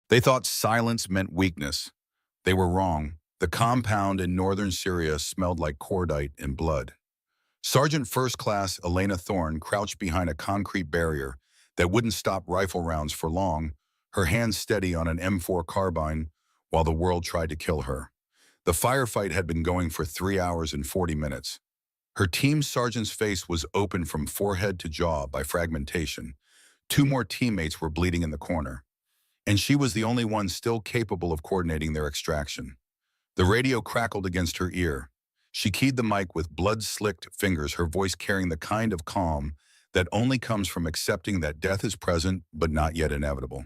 They thought silence meant weakness. They were wrong. The compound in northern Syria smelled like cordite and blood. Sergeant First Class Elena Thorne crouched behind a concrete barrier that wouldn't stop rifle rounds for long, her hands steady on an M4 carbine while the world tried to kill her. The firefight had been going for 3 hours and 40 minutes. Her team sergeant's face was open from forehead to jaw by fragmentation. Two more teammates were bleeding in the corner, and she was the only one still capable of coordinating their extraction. The radio crackled against her ear. She keyed the mic with blood-slicked fingers, her voice carrying the kind of calm that only comes from accepting that death is present but not yet inevitable.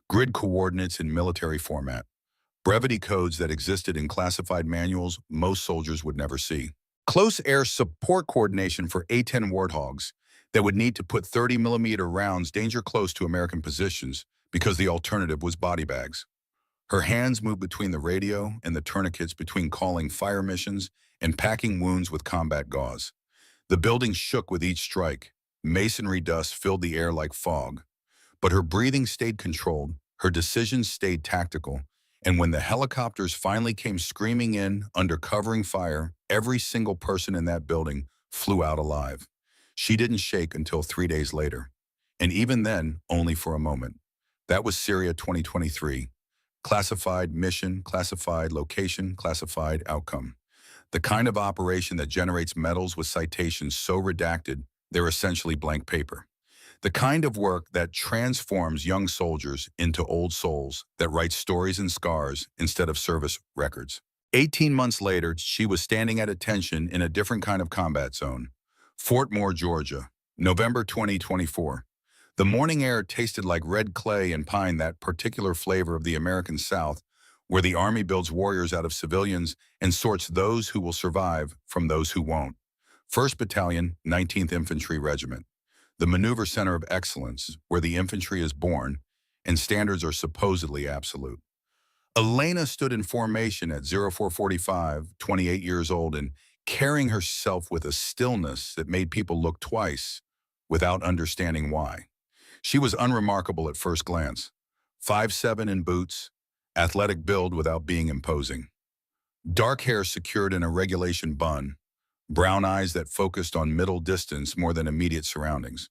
Grid coordinates in military format. Brevity codes that existed in classified manuals most soldiers would never see. Close air support coordination for A-10 Warthogs that would need to put 30-millimeter rounds danger close to American positions because the alternative was body bags. Her hands moved between the radio and the tourniquets, between calling fire missions and packing wounds with combat gauze. The building shook with each strike. Masonry dust filled the air like fog. But her breathing stayed controlled, her decisions stayed tactical, and when the helicopters finally came screaming in under covering fire, every single person in that building flew out alive. She didn't shake until 3 days later, and even then, only for a moment. That was Syria 2023. Classified mission, classified location, classified outcome. The kind of operation that generates medals with citations so redacted they're essentially blank paper. The kind of work that transforms young soldiers into old souls, that write stories and scars instead of service records. 18 months later, she was standing at attention in a different kind of combat zone. Fort Moore, Georgia, November 2024. The morning air tasted like red clay and pine, that particular flavor of the American South, where the Army builds warriors out of civilians and sorts those who will survive from those who won't. 1st Battalion, 19th Infantry Regiment. The maneuver center of excellence, where the infantry is born and standards are supposedly absolute. Elena stood in formation at 0445, 28 years old, and carrying herself with a stillness that made people look twice without understanding why. She was unremarkable at first glance. 5'7" in boots, athletic build without being imposing. Dark hair secured in a regulation bun, brown eyes that focused on middle distance more than immediate surroundings.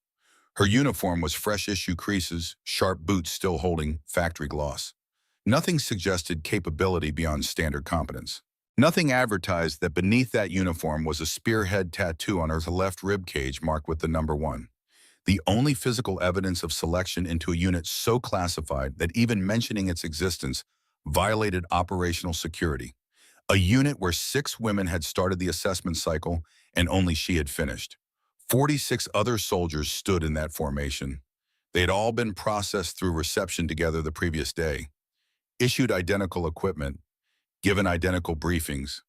Her uniform was fresh issue creases, sharp boots still holding factory gloss. Nothing suggested capability beyond standard competence. Nothing advertised that beneath that uniform was a spearhead tattoo on her left rib cage marked with the number 1. The only physical evidence of selection into a unit so classified that even mentioning its existence violated operational security. A unit where 6 women had started the assessment cycle and only she had finished. 46 other soldiers stood in that formation. They had all been processed through reception together the previous day, issued identical equipment, given identical briefings.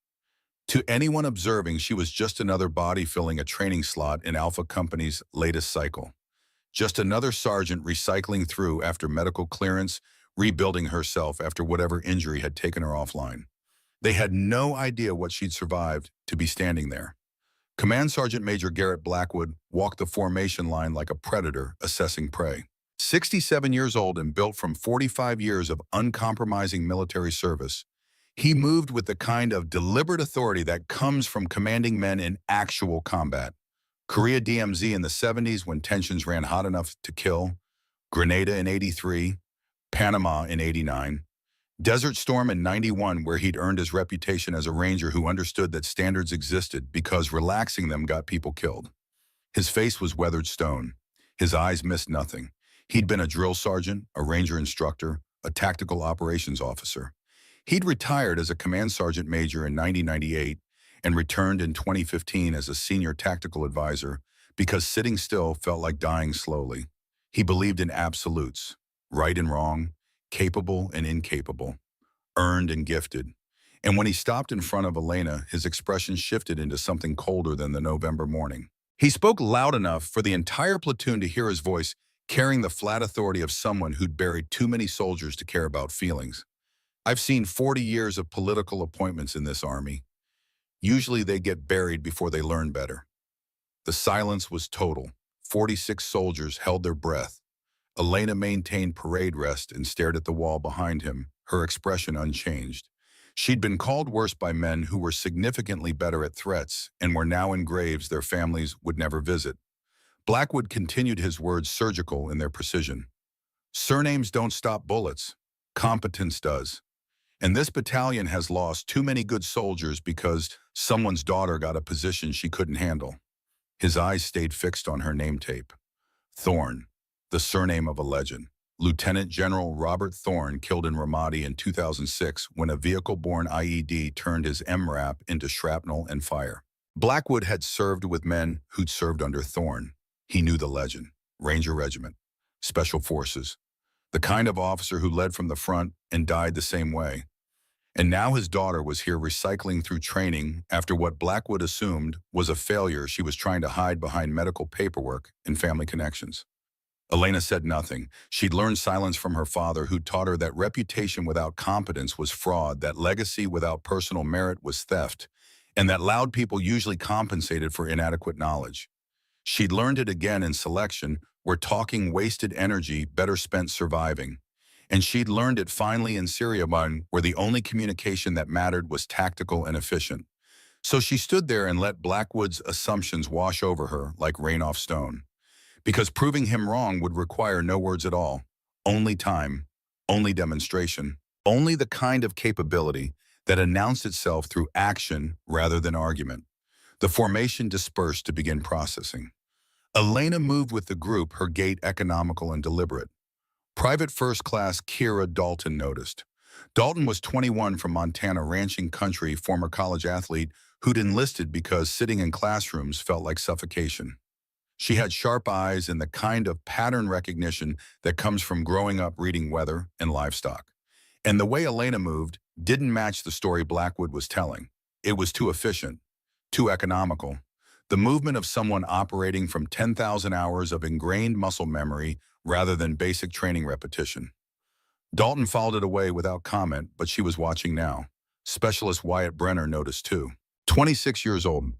To anyone observing, she was just another body filling a training slot in Alpha Company's latest cycle. Just another sergeant recycling through after medical clearance, rebuilding herself after whatever injury had taken her offline. They had no idea what she'd survived to be standing there. Command Sergeant Major Garrett Blackwood walked the formation line like a predator assessing prey. 67 years old and built from 45 years of uncompromising military service, he moved with the kind of deliberate authority that comes from commanding men in actual combat. Korea DMZ in the 70s when tensions ran hot enough to kill, Grenada in 83, Panama in 89, Desert Storm in 91 where he'd earned his reputation as a ranger who understood that standards existed because relaxing them got people killed. His face was weathered stone. His eyes missed nothing. He'd been a drill sergeant, a ranger instructor, a tactical operations officer. He'd retired as a command sergeant major in 1998 and returned in 2015 as a senior tactical advisor because sitting still felt like dying slowly. He believed in absolutes, right and wrong, capable and incapable, earned and gifted. And when he stopped in front of Elena, his expression shifted into something colder than the November morning. He spoke loud enough for the entire platoon to hear his voice, carrying the flat authority of someone who'd buried too many soldiers to care about feelings. I've seen 40 years of political appointments in this army. Usually they get buried before they learn better. The silence was total. 46 soldiers held their breath. Elena maintained parade rest and stared at the wall behind him, her expression unchanged. She'd been called worse by men who were significantly better at threats and were now in graves their families would never visit. Blackwood continued his words surgical in their precision. Surnames don't stop bullets. Competence does. And this battalion has lost too many good soldiers because someone's daughter got a position she couldn't handle. His eyes stayed fixed on her name tape. Thorne, the surname of a legend. Lieutenant General Robert Thorne killed in Ramadi in 2006 when a vehicle-borne IED turned his MRAP into shrapnel and fire. Blackwood had served with men who'd served under Thorne. He knew the legend. Ranger Regiment. Special Forces. The kind of officer who led from the front and died the same way. And now his daughter was here recycling through training after what Blackwood assumed was a failure she was trying to hide behind medical paperwork and family connections. Elena said nothing. She'd learned silence from her father, who taught her that reputation without competence was fraud, that legacy without personal merit was theft, and that loud people usually compensated for inadequate knowledge. She'd learned it again in selection, where talking wasted energy better spent surviving. And she'd learned it finally in Syria, where the only communication that mattered was tactical and efficient. So she stood there and let Blackwood's assumptions wash over her like rain off stone. Because proving him wrong would require no words at all. Only time, only demonstration, only the kind of capability that announced itself through action rather than argument. The formation dispersed to begin processing. Elena moved with the group, her gait economical and deliberate. Private First Class Kira Dalton noticed. Dalton was 21 from Montana ranching country, former college athlete who'd enlisted because sitting in classrooms felt like suffocation. She had sharp eyes and the kind of pattern recognition that comes from growing up reading weather and livestock. And the way Elena moved didn't match the story Blackwood was telling. It was too efficient, too economical. The movement of someone operating from 10,000 hours of ingrained muscle memory rather than basic training repetition. Dalton filed it away without comment, but she was watching now. Specialist Wyatt Brenner noticed too. 26 years old,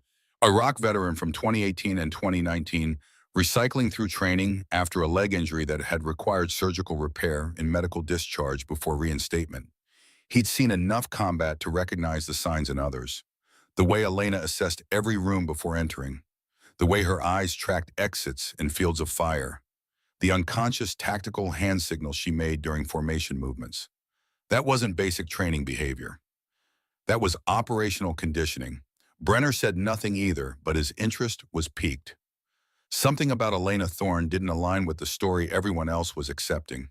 Iraq veteran from 2018 and 2019, recycling through training after a leg injury that had required surgical repair and medical discharge before reinstatement. He'd seen enough combat to recognize the signs in others. The way Elena assessed every room before entering. The way her eyes tracked exits in fields of fire. The unconscious tactical hand signals she made during formation movements. That wasn't basic training behavior. That was operational conditioning. Brenner said nothing either, but his interest was piqued. Something about Elena Thorne didn't align with the story everyone else was accepting.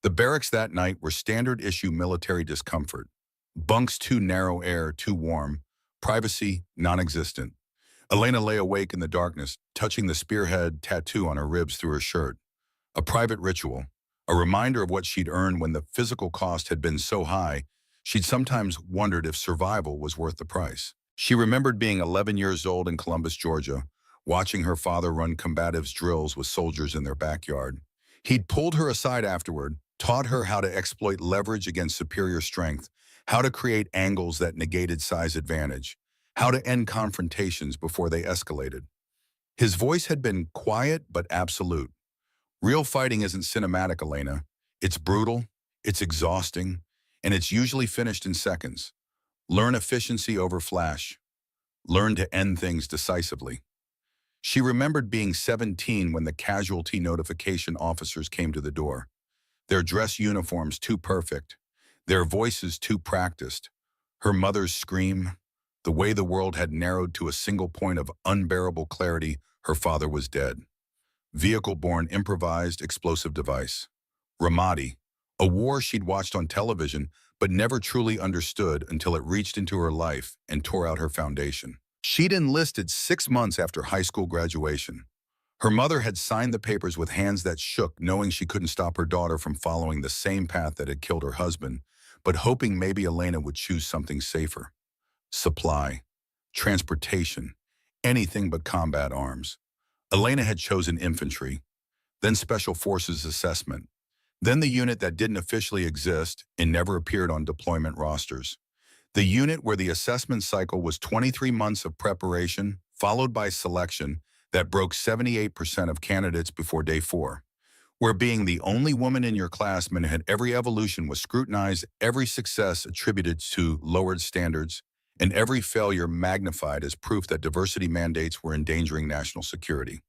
The barracks that night were standard-issue military discomfort. Bunks too narrow, air too warm, privacy non-existent. Elena lay awake in the darkness, touching the spearhead tattoo on her ribs through her shirt. A private ritual, a reminder of what she'd earned when the physical cost had been so high, she'd sometimes wondered if survival was worth the price. She remembered being 11 years old in Columbus, Georgia, watching her father run combatives drills with soldiers in their backyard. He'd pulled her aside afterward, taught her how to exploit leverage against superior strength, how to create angles that negated size advantage, how to end confrontations before they escalated. His voice had been quiet but absolute. Real fighting isn't cinematic, Elena. It's brutal, it's exhausting, and it's usually finished in seconds. Learn efficiency over flash. Learn to end things decisively. She remembered being 17 when the casualty notification officers came to the door. Their dress uniforms too perfect, their voices too practiced. Her mother's scream, the way the world had narrowed to a single point of unbearable clarity, her father was dead. Vehicle-borne improvised explosive device. Ramadi, a war she'd watched on television but never truly understood until it reached into her life and tore out her foundation. She'd enlisted 6 months after high school graduation. Her mother had signed the papers with hands that shook, knowing she couldn't stop her daughter from following the same path that had killed her husband, but hoping maybe Elena would choose something safer. Supply, transportation, anything but combat arms. Elena had chosen infantry, then Special Forces assessment, then the unit that didn't officially exist and never appeared on deployment rosters. The unit where the assessment cycle was 23 months of preparation, followed by selection, that broke 78% of candidates before day 4. where being the only woman in your class meant every evolution was scrutinized, every success attributed to lowered standards, and every failure magnified as proof that diversity mandates were endangering national security.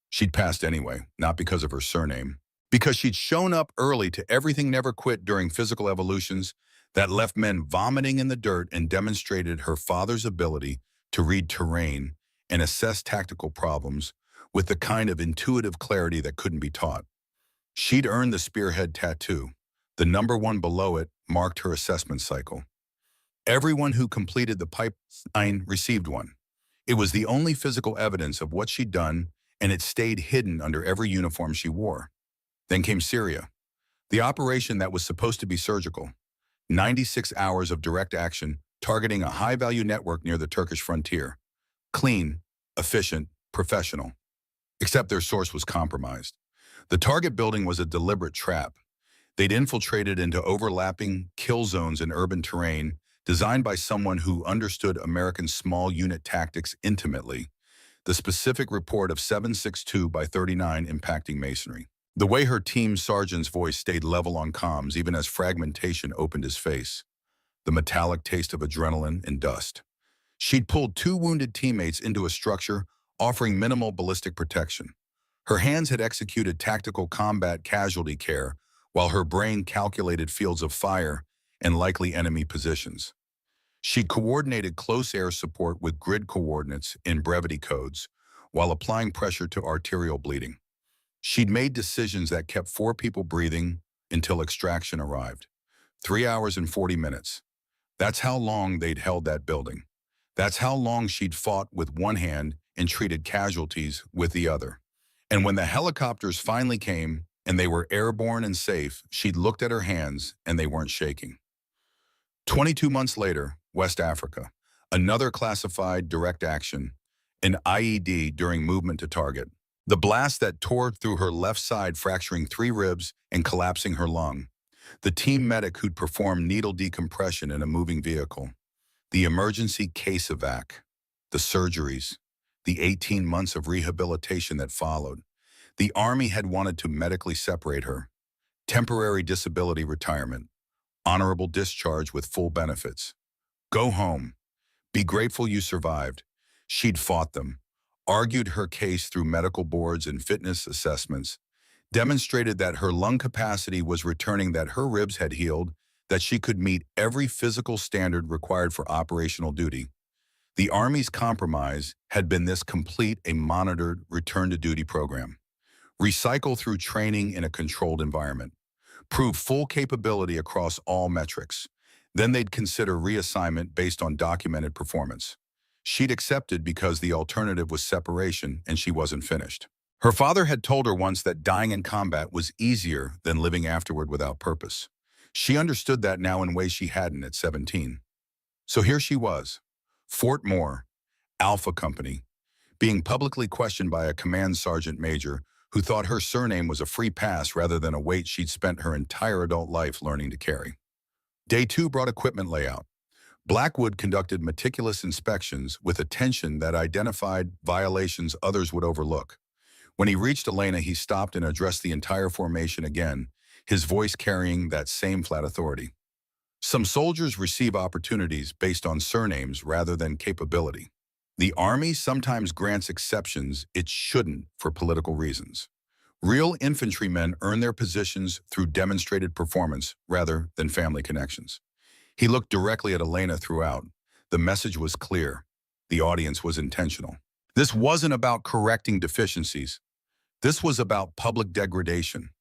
She'd passed anyway, not because of her surname, because she'd shown up early to everything never quit during physical evolutions that left men vomiting in the dirt and demonstrated her father's ability to read terrain and assess tactical problems with the kind of intuitive clarity that couldn't be taught. She'd earned the spearhead tattoo. The number one below it marked her assessment cycle. Everyone who completed the pipeline received one. It was the only physical evidence of what she'd done, and it stayed hidden under every uniform she wore. Then came Syria, the operation that was supposed to be surgical. 96 hours of direct action targeting a high-value network near the Turkish frontier. Clean, efficient, professional. Except their source was compromised. The target building was a deliberate trap. They'd infiltrated into overlapping kill zones in urban terrain designed by someone who understood American small unit tactics intimately. The specific report of 762 by 39 impacting masonry. The way her team sergeant's voice stayed level on comms even as fragmentation opened his face. The metallic taste of adrenaline and dust. She'd pulled 2 wounded teammates into a structure offering minimal ballistic protection. Her hands had executed tactical combat casualty care while her brain calculated fields of fire and likely enemy positions. She coordinated close air support with grid coordinates in brevity codes while applying pressure to arterial bleeding. She'd made decisions that kept 4 people breathing until extraction arrived. 3 hours and 40 minutes. That's how long they'd held that building. That's how long she'd fought with one hand and treated casualties with the other. And when the helicopters finally came and they were airborne and safe, she'd looked at her hands and they weren't shaking. 22 months later, West Africa, another classified direct action, an IED during movement to target. The blast that tore through her left side, fracturing 3 ribs and collapsing her lung. The team medic who'd performed needle decompression in a moving vehicle. The emergency case evac. The surgeries. The 18 months of rehabilitation that followed. The Army had wanted to medically separate her. Temporary disability retirement. Honorable discharge with full benefits. Go home. Be grateful you survived. She'd fought them, argued her case through medical boards and fitness assessments, demonstrated that her lung capacity was returning, that her ribs had healed, that she could meet every physical standard required for operational duty. The Army's compromise had been this: complete a monitored return-to-duty program. Recycle through training in a controlled environment. Prove full capability across all metrics. Then they'd consider reassignment based on documented performance. She'd accepted because the alternative was separation and she wasn't finished. Her father had told her once that dying in combat was easier than living afterward without purpose. She understood that now in ways she hadn't at 17. So here she was, Fort Moore, Alpha Company, being publicly questioned by a command sergeant major who thought her surname was a free pass rather than a weight she'd spent her entire adult life learning to carry. Day 2 brought equipment layout. Blackwood conducted meticulous inspections with attention that identified violations others would overlook. When he reached Elena, he stopped and addressed the entire formation again, his voice carrying that same flat authority. Some soldiers receive opportunities based on surnames rather than capability. The Army sometimes grants exceptions it shouldn't for political reasons. Real infantrymen earn their positions through demonstrated performance rather than family connections. He looked directly at Elena throughout. The message was clear. The audience was intentional. This wasn't about correcting deficiencies. This was about public degradation,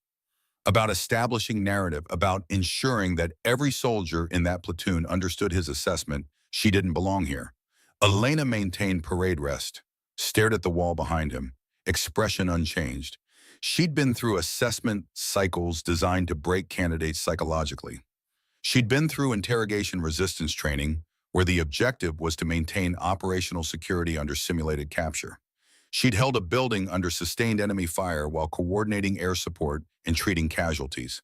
about establishing narrative, about ensuring that every soldier in that platoon understood his assessment: she didn't belong here. Elena maintained parade rest, stared at the wall behind him, expression unchanged. She'd been through assessment cycles designed to break candidates psychologically. She'd been through interrogation resistance training, where the objective was to maintain operational security under simulated capture. She'd held a building under sustained enemy fire while coordinating air support and treating casualties.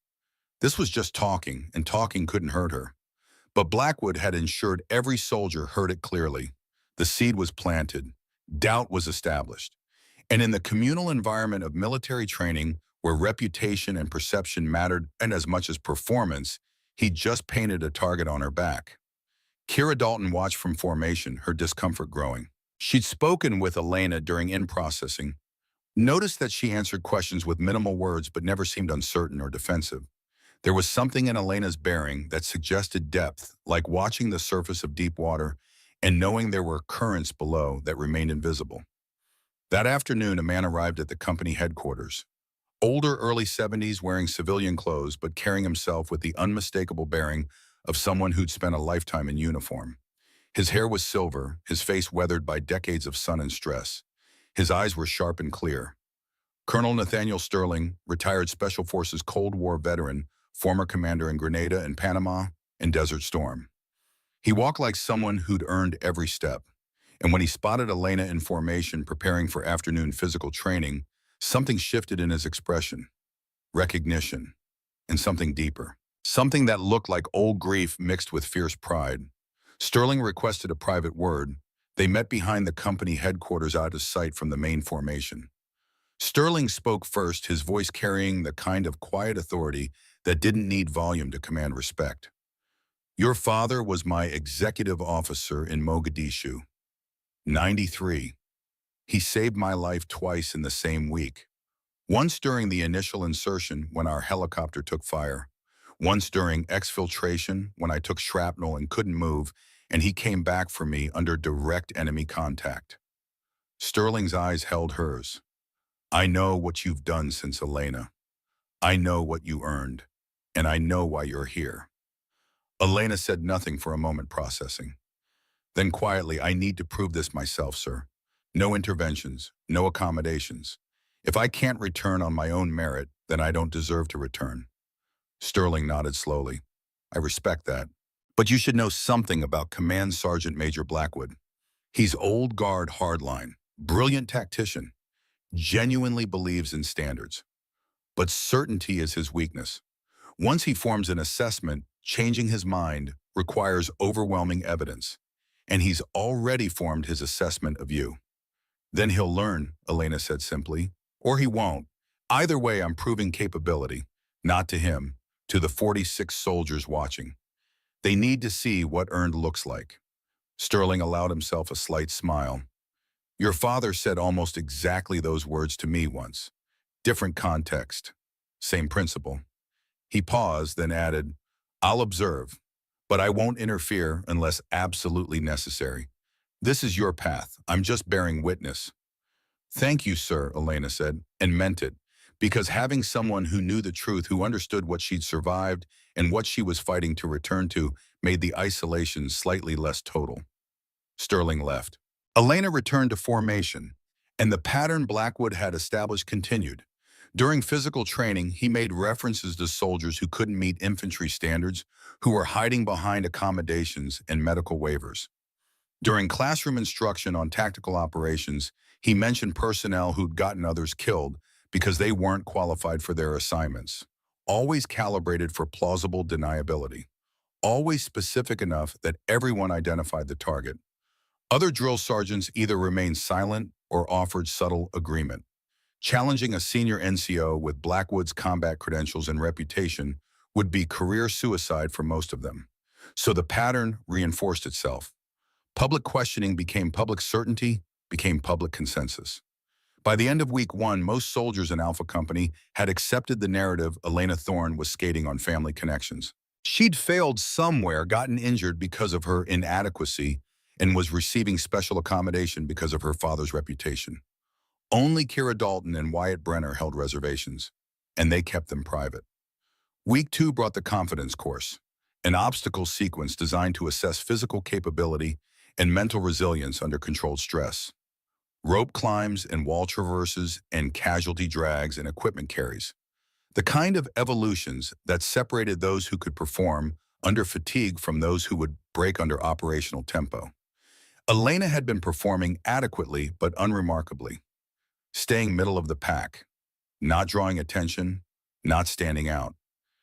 This was just talking, and talking couldn't hurt her. But Blackwood had ensured every soldier heard it clearly. The seed was planted. Doubt was established. And in the communal environment of military training, where reputation and perception mattered and as much as performance, he just painted a target on her back. Kira Dalton watched from formation, her discomfort growing. She'd spoken with Elena during in-processing, noticed that she answered questions with minimal words but never seemed uncertain or defensive. There was something in Elena's bearing that suggested depth, like watching the surface of deep water and knowing there were currents below that remained invisible. That afternoon, a man arrived at the company headquarters. Older, early 70s, wearing civilian clothes but carrying himself with the unmistakable bearing of someone who'd spent a lifetime in uniform. His hair was silver, his face weathered by decades of sun and stress. His eyes were sharp and clear. Colonel Nathaniel Sterling, retired Special Forces Cold War veteran, former commander in Grenada and Panama and Desert Storm. He walked like someone who'd earned every step. And when he spotted Elena in formation preparing for afternoon physical training, something shifted in his expression. Recognition. And something deeper. Something that looked like old grief mixed with fierce pride. Sterling requested a private word. They met behind the company headquarters out of sight from the main formation. Sterling spoke first, his voice carrying the kind of quiet authority that didn't need volume to command respect. Your father was my executive officer in Mogadishu. 93. He saved my life twice in the same week. Once during the initial insertion when our helicopter took fire. Once during exfiltration when I took shrapnel and couldn't move, and he came back for me under direct enemy contact. Sterling's eyes held hers. I know what you've done since Elena. I know what you earned, and I know why you're here. Elena said nothing for a moment, processing. Then quietly, I need to prove this myself, sir. No interventions, no accommodations. If I can't return on my own merit, then I don't deserve to return. Sterling nodded slowly. I respect that. But you should know something about Command Sergeant Major Blackwood. He's old guard hardline, brilliant tactician, genuinely believes in standards. But certainty is his weakness. Once he forms an assessment, changing his mind requires overwhelming evidence. And he's already formed his assessment of you. Then he'll learn, Elena said simply, or he won't. Either way, I'm proving capability, not to him, to the 46 soldiers watching. They need to see what earned looks like. Sterling allowed himself a slight smile. Your father said almost exactly those words to me once. Different context, same principle. He paused, then added, I'll observe, but I won't interfere unless absolutely necessary. This is your path. I'm just bearing witness. Thank you, sir, Elena said, and meant it, because having someone who knew the truth, who understood what she'd survived and what she was fighting to return to, made the isolation slightly less total. Sterling left. Elena returned to formation, and the pattern Blackwood had established continued. During physical training, he made references to soldiers who couldn't meet infantry standards, who were hiding behind accommodations and medical waivers. During classroom instruction on tactical operations, he mentioned personnel who'd gotten others killed because they weren't qualified for their assignments, always calibrated for plausible deniability, always specific enough that everyone identified the target. Other drill sergeants either remained silent or offered subtle agreement. Challenging a senior NCO with Blackwood's combat credentials and reputation would be career suicide for most of them. So the pattern reinforced itself. Public questioning became public certainty, became public consensus. By the end of week 1, most soldiers in Alpha Company had accepted the narrative Elena Thorne was skating on family connections. She'd failed somewhere, gotten injured because of her inadequacy, and was receiving special accommodation because of her father's reputation. Only Kira Dalton and Wyatt Brenner held reservations, and they kept them private. Week 2 brought the confidence course, an obstacle sequence designed to assess physical capability and mental resilience under controlled stress. Rope climbs and wall traverses and casualty drags and equipment carries. The kind of evolutions that separated those who could perform under fatigue from those who would break under operational tempo. Elena had been performing adequately but unremarkably, staying middle of the pack, not drawing attention, not standing out,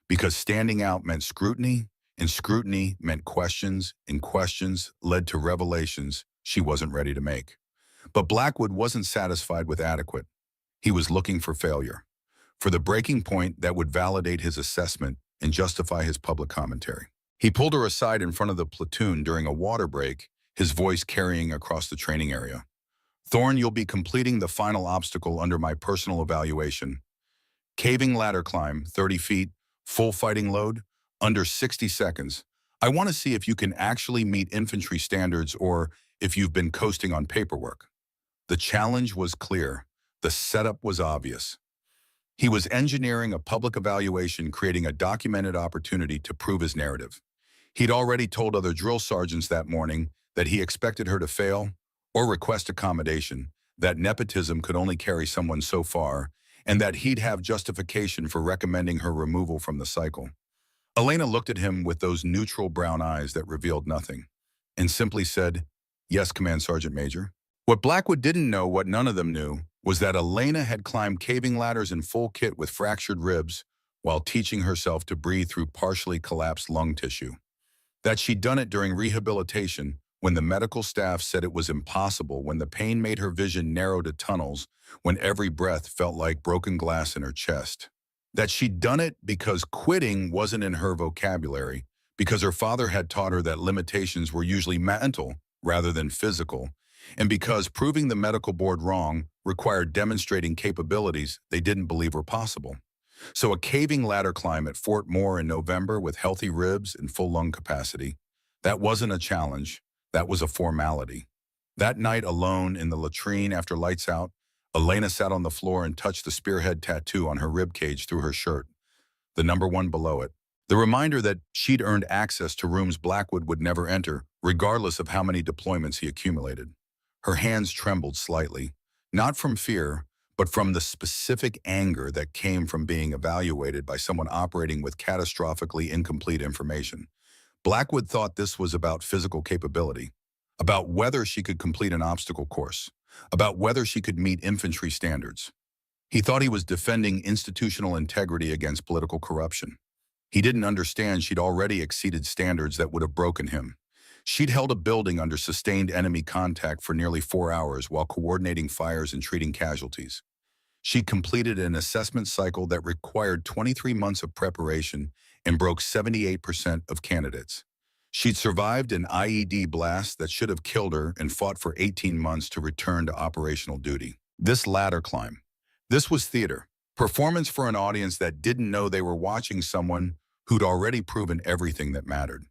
because standing out meant scrutiny, and scrutiny meant questions, and questions led to revelations she wasn't ready to make. But Blackwood wasn't satisfied with adequate. He was looking for failure. for the breaking point that would validate his assessment and justify his public commentary. He pulled her aside in front of the platoon during a water break, his voice carrying across the training area. "Thorne, you'll be completing the final obstacle under my personal evaluation. Caving ladder climb, 30 feet, full fighting load, under 60 seconds. I want to see if you can actually meet infantry standards or if you've been coasting on paperwork." The challenge was clear. The setup was obvious. He was engineering a public evaluation, creating a documented opportunity to prove his narrative. He'd already told other drill sergeants that morning that he expected her to fail or request accommodation, that nepotism could only carry someone so far, and that he'd have justification for recommending her removal from the cycle. Elena looked at him with those neutral brown eyes that revealed nothing, and simply said, "Yes, Command Sergeant Major." What Blackwood didn't know, what none of them knew, was that Elena had climbed caving ladders in full kit with fractured ribs while teaching herself to breathe through partially collapsed lung tissue. That she'd done it during rehabilitation when the medical staff said it was impossible, when the pain made her vision narrow to tunnels, when every breath felt like broken glass in her chest. That she'd done it because quitting wasn't in her vocabulary, because her father had taught her that limitations were usually mental rather than physical, and because proving the medical board wrong required demonstrating capabilities they didn't believe were possible. So a caving ladder climb at Fort Moore in November with healthy ribs and full lung capacity, that wasn't a challenge, that was a formality. That night alone in the latrine after lights out, Elena sat on the floor and touched the spearhead tattoo on her rib cage through her shirt, the number 1 below it. The reminder that she'd earned access to rooms Blackwood would never enter, regardless of how many deployments he accumulated. Her hands trembled slightly, not from fear, but from the specific anger that came from being evaluated by someone operating with catastrophically incomplete information. Blackwood thought this was about physical capability, about whether she could complete an obstacle course, about whether she could meet infantry standards. He thought he was defending institutional integrity against political corruption. He didn't understand she'd already exceeded standards that would have broken him. She'd held a building under sustained enemy contact for nearly 4 hours while coordinating fires and treating casualties. She'd completed an assessment cycle that required 23 months of preparation and broke 78% of candidates. She'd survived an IED blast that should have killed her and fought for 18 months to return to operational duty. This ladder climb, this was theater, performance for an audience that didn't know they were watching someone who'd already proven everything that mattered.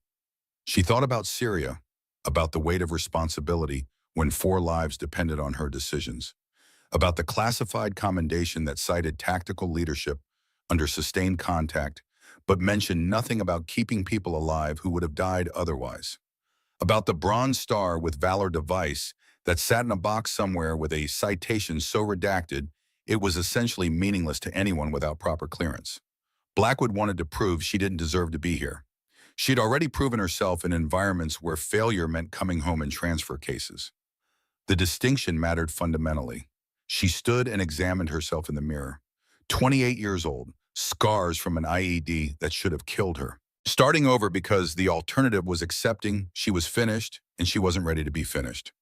She thought about Syria, about the weight of responsibility when 4 lives depended on her decisions, about the classified commendation that cited tactical leadership under sustained contact, but mentioned nothing about keeping people alive who would have died otherwise, about the Bronze Star with Valor device that sat in a box somewhere with a citation so redacted it was essentially meaningless to anyone without proper clearance. Blackwood wanted to prove she didn't deserve to be here. She'd already proven herself in environments where failure meant coming home in transfer cases. The distinction mattered fundamentally. She stood and examined herself in the mirror. 28 years old, scars from an IED that should have killed her. Starting over because the alternative was accepting she was finished and she wasn't ready to be finished.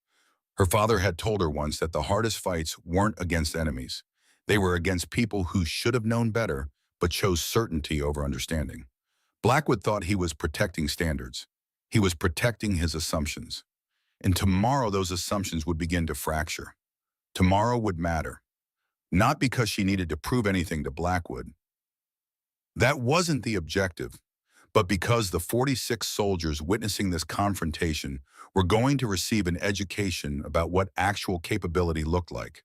Her father had told her once that the hardest fights weren't against enemies. They were against people who should have known better but chose certainty over understanding. Blackwood thought he was protecting standards. He was protecting his assumptions. And tomorrow those assumptions would begin to fracture. Tomorrow would matter. Not because she needed to prove anything to Blackwood. That wasn't the objective, but because the 46 soldiers witnessing this confrontation were going to receive an education about what actual capability looked like,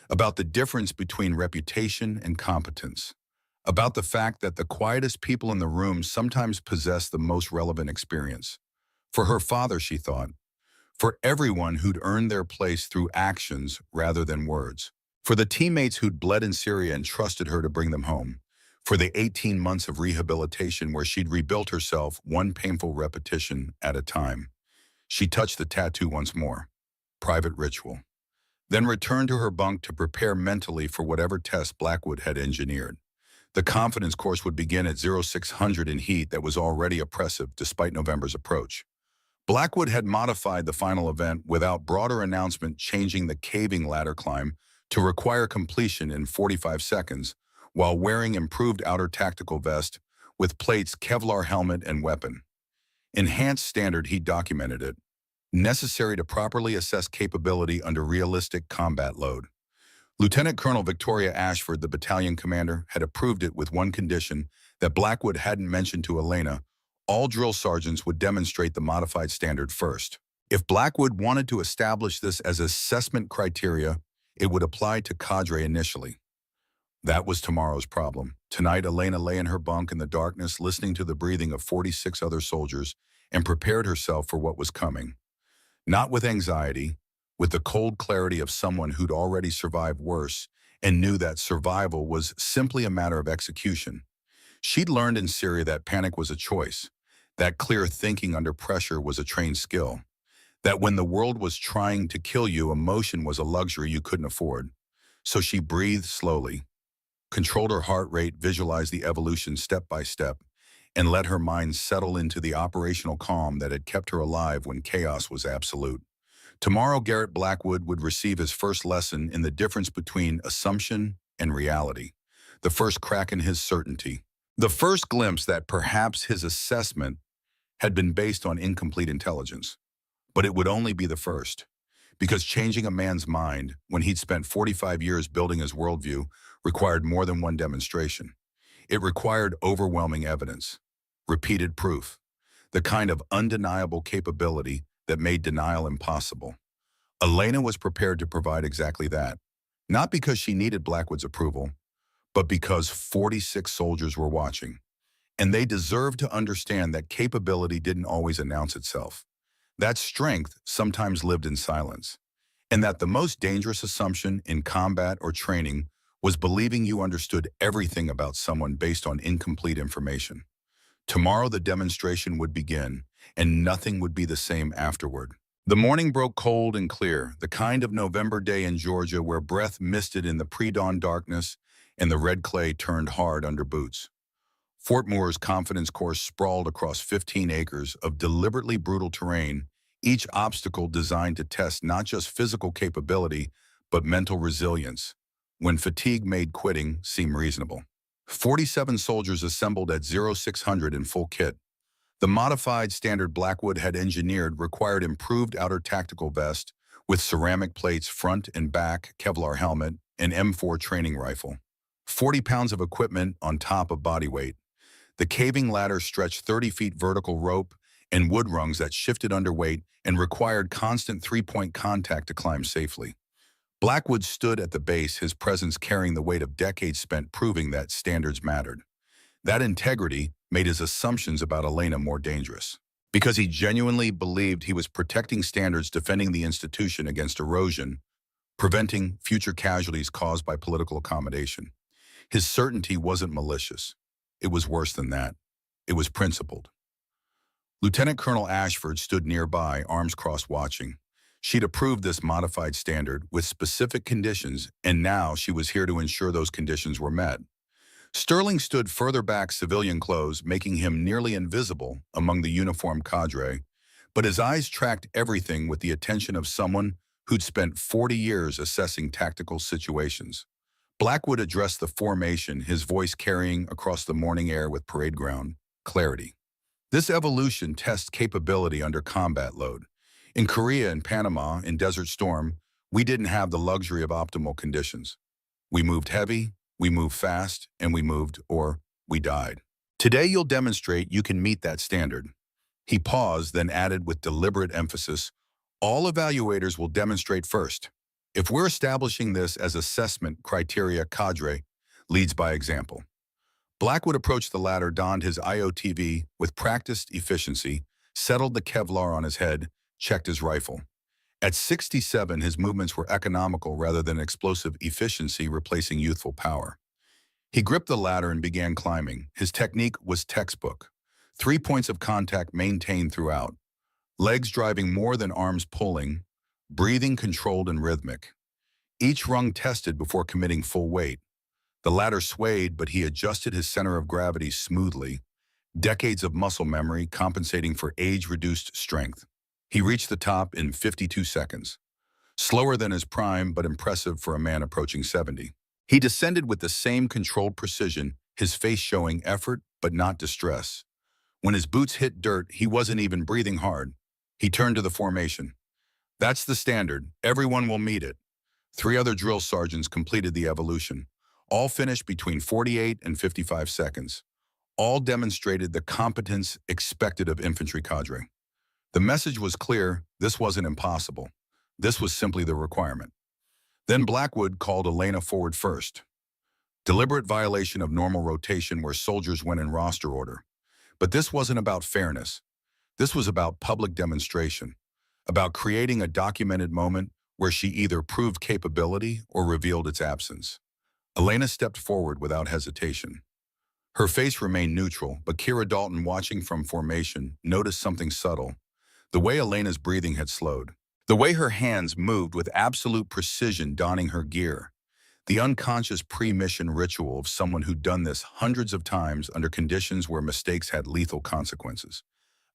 about the difference between reputation and competence, about the fact that the quietest people in the room sometimes possess the most relevant experience. For her father, she thought. For everyone who'd earned their place through actions rather than words. For the teammates who'd bled in Syria and trusted her to bring them home. For the 18 months of rehabilitation where she'd rebuilt herself one painful repetition at a time. She touched the tattoo once more. Private ritual. Then returned to her bunk to prepare mentally for whatever test Blackwood had engineered. The confidence course would begin at 0600 in heat that was already oppressive despite November's approach. Blackwood had modified the final event without broader announcement, changing the caving ladder climb to require completion in 45 seconds, while wearing improved outer tactical vest with plates, Kevlar helmet, and weapon. Enhanced standard, he documented it. Necessary to properly assess capability under realistic combat load. Lieutenant Colonel Victoria Ashford, the battalion commander, had approved it with one condition that Blackwood hadn't mentioned to Elena. All drill sergeants would demonstrate the modified standard first. If Blackwood wanted to establish this as assessment criteria, it would apply to cadre initially. That was tomorrow's problem. Tonight, Elena lay in her bunk in the darkness, listening to the breathing of 46 other soldiers, and prepared herself for what was coming. Not with anxiety, with the cold clarity of someone who'd already survived worse and knew that survival was simply a matter of execution. She'd learned in Syria that panic was a choice, that clear thinking under pressure was a trained skill, that when the world was trying to kill you, emotion was a luxury you couldn't afford. So she breathed slowly, controlled her heart rate, visualized the evolution step by step, and let her mind settle into the operational calm that had kept her alive when chaos was absolute. Tomorrow, Garrett Blackwood would receive his first lesson in the difference between assumption and reality, the first crack in his certainty, the first glimpse that perhaps his assessment had been based on incomplete intelligence. But it would only be the first, because changing a man's mind when he'd spent 45 years building his worldview required more than one demonstration. It required overwhelming evidence, repeated proof, the kind of undeniable capability that made denial impossible. Elena was prepared to provide exactly that, not because she needed Blackwood's approval, but because 46 soldiers were watching, and they deserved to understand that capability didn't always announce itself, that strength sometimes lived in silence, and that the most dangerous assumption in combat or training was believing you understood everything about someone based on incomplete information. Tomorrow the demonstration would begin, and nothing would be the same afterward. The morning broke cold and clear, the kind of November day in Georgia where breath misted in the pre-dawn darkness and the red clay turned hard under boots. Fort Moore's confidence course sprawled across 15 acres of deliberately brutal terrain, each obstacle designed to test not just physical capability, but mental resilience, when fatigue made quitting seem reasonable. 47 soldiers assembled at 0600 in full kit. The modified standard Blackwood had engineered required improved outer tactical vest with ceramic plates front and back, Kevlar helmet, and M4 training rifle. 40 pounds of equipment on top of body weight. The caving ladder stretched 30 feet vertical rope and wood rungs that shifted under weight and required constant three-point contact to climb safely. Blackwood stood at the base, his presence carrying the weight of decades spent proving that standards mattered. That integrity made his assumptions about Elena more dangerous, because he genuinely believed he was protecting standards, defending the institution against erosion, preventing future casualties caused by political accommodation. His certainty wasn't malicious. It was worse than that. It was principled. Lieutenant Colonel Ashford stood nearby, arms crossed, watching. She'd approved this modified standard with specific conditions, and now she was here to ensure those conditions were met. Sterling stood further back, civilian clothes, making him nearly invisible among the uniformed cadre, but his eyes tracked everything with the attention of someone who'd spent 40 years assessing tactical situations. Blackwood addressed the formation, his voice carrying across the morning air with parade ground clarity. This evolution tests capability under combat load. In Korea and Panama, in Desert Storm, we didn't have the luxury of optimal conditions. We moved heavy, we moved fast, and we died. Today you'll demonstrate you can meet that standard. He paused, then added with deliberate emphasis, all evaluators will demonstrate first. If we're establishing this as assessment criteria, cadre leads by example. Blackwood approached the ladder, donned his IOTV with practiced efficiency, settled the Kevlar on his head, checked his rifle. At 67, his movements were economical rather than explosive efficiency replacing youthful power. He gripped the ladder and began climbing. His technique was textbook. 3 points of contact maintained throughout. Legs driving more than arms pulling. Breathing controlled and rhythmic. Each rung tested before committing full weight. The ladder swayed, but he adjusted his center of gravity smoothly. Decades of muscle memory compensating for age-reduced strength. He reached the top in 52 seconds. Slower than his prime, but impressive for a man approaching 70. He descended with the same controlled precision, his face showing effort but not distress. When his boots hit dirt, he wasn't even breathing hard. He turned to the formation. That's the standard. Everyone will meet it. 3 other drill sergeants completed the evolution. All finished between 48 and 55 seconds. All demonstrated the competence expected of infantry cadre. The message was clear. This wasn't impossible. This was simply the requirement. Then Blackwood called Elena forward first. Deliberate violation of normal rotation where soldiers went in roster order. But this wasn't about fairness. This was about public demonstration, about creating a documented moment where she either proved capability or revealed its absence. Elena stepped forward without hesitation. Her face remained neutral, but Kira Dalton, watching from formation, noticed something subtle. The way Elena's breathing had slowed. The way her hands moved with absolute precision donning her gear. The unconscious pre-mission ritual of someone who'd done this hundreds of times under conditions where mistakes had lethal consequences.